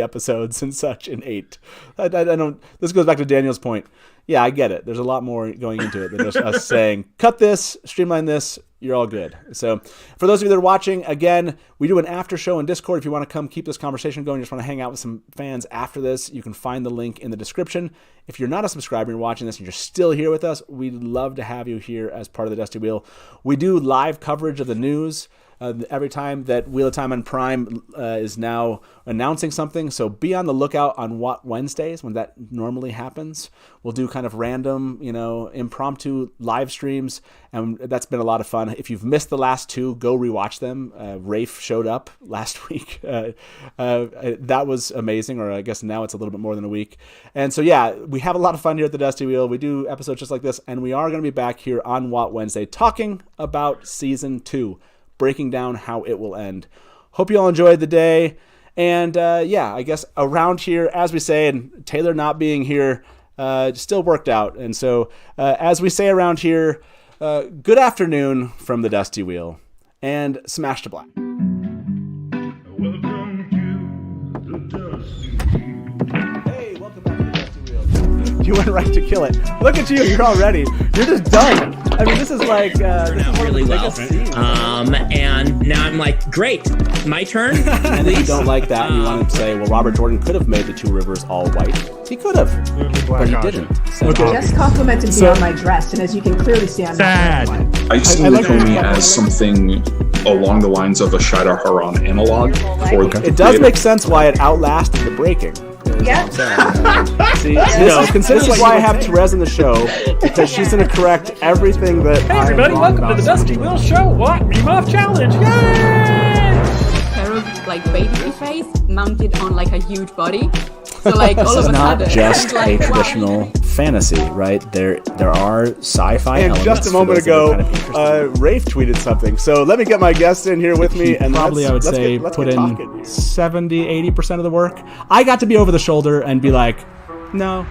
episodes and such in 8. I don't. This goes back to Daniel's point. Yeah, I get it. There's a lot more going into it than just us saying, cut this, streamline this, you're all good. So for those of you that are watching, again, we do an after show in Discord. If you want to come keep this conversation going, you just want to hang out with some fans after this, you can find the link in the description. If you're not a subscriber and you're watching this and you're still here with us, we'd love to have you here as part of the Dusty Wheel. We do live coverage of the news. Every time that Wheel of Time on Prime is now announcing something. So be on the lookout on what Wednesdays when that normally happens. We'll do kind of random, impromptu live streams. And that's been a lot of fun. If you've missed the last 2, go rewatch them. Rafe showed up last week. That was amazing. Or I guess now it's a little bit more than a week. And so, we have a lot of fun here at the Dusty Wheel. We do episodes just like this. And we are going to be back here on What Wednesday talking about Season 2. Breaking down how it will end. Hope you all enjoyed the day. And I guess around here, as we say, and Taylor not being here, still worked out. And so as we say around here, good afternoon from the Dusty Wheel, and smash to black. Welcome to the Dusty Wheel. Hey, welcome back to the Dusty Wheel. You went right to kill it. Look at you, you're all ready. You're just done. I mean, this is like turned out really well. And now I'm like, great, my turn. And if you don't like that, and you want to say, well, Robert Jordan could have made the 2 rivers all white. He could have, but he didn't. So, just complimented me on my dress, and as you can clearly see, I'm sad. I see Lukomi as something along the lines of a Shida Haran analog. It does make sense why it outlasted the breaking. Yeah. See, this is why I have Therese in the show, because she's going to correct everything that. Hey everybody, welcome to the Dusty Wheel Show. What? Meme Off Challenge! Yay! Pair of baby face mounted on a huge body. So all of a sudden, this is not just a traditional fantasy, right? There are sci-fi elements. And just a moment ago, Rafe tweeted something. So let me get my guest in here with me, and probably I would say put in 70-80% of the work. I got to be over the shoulder and be like, no,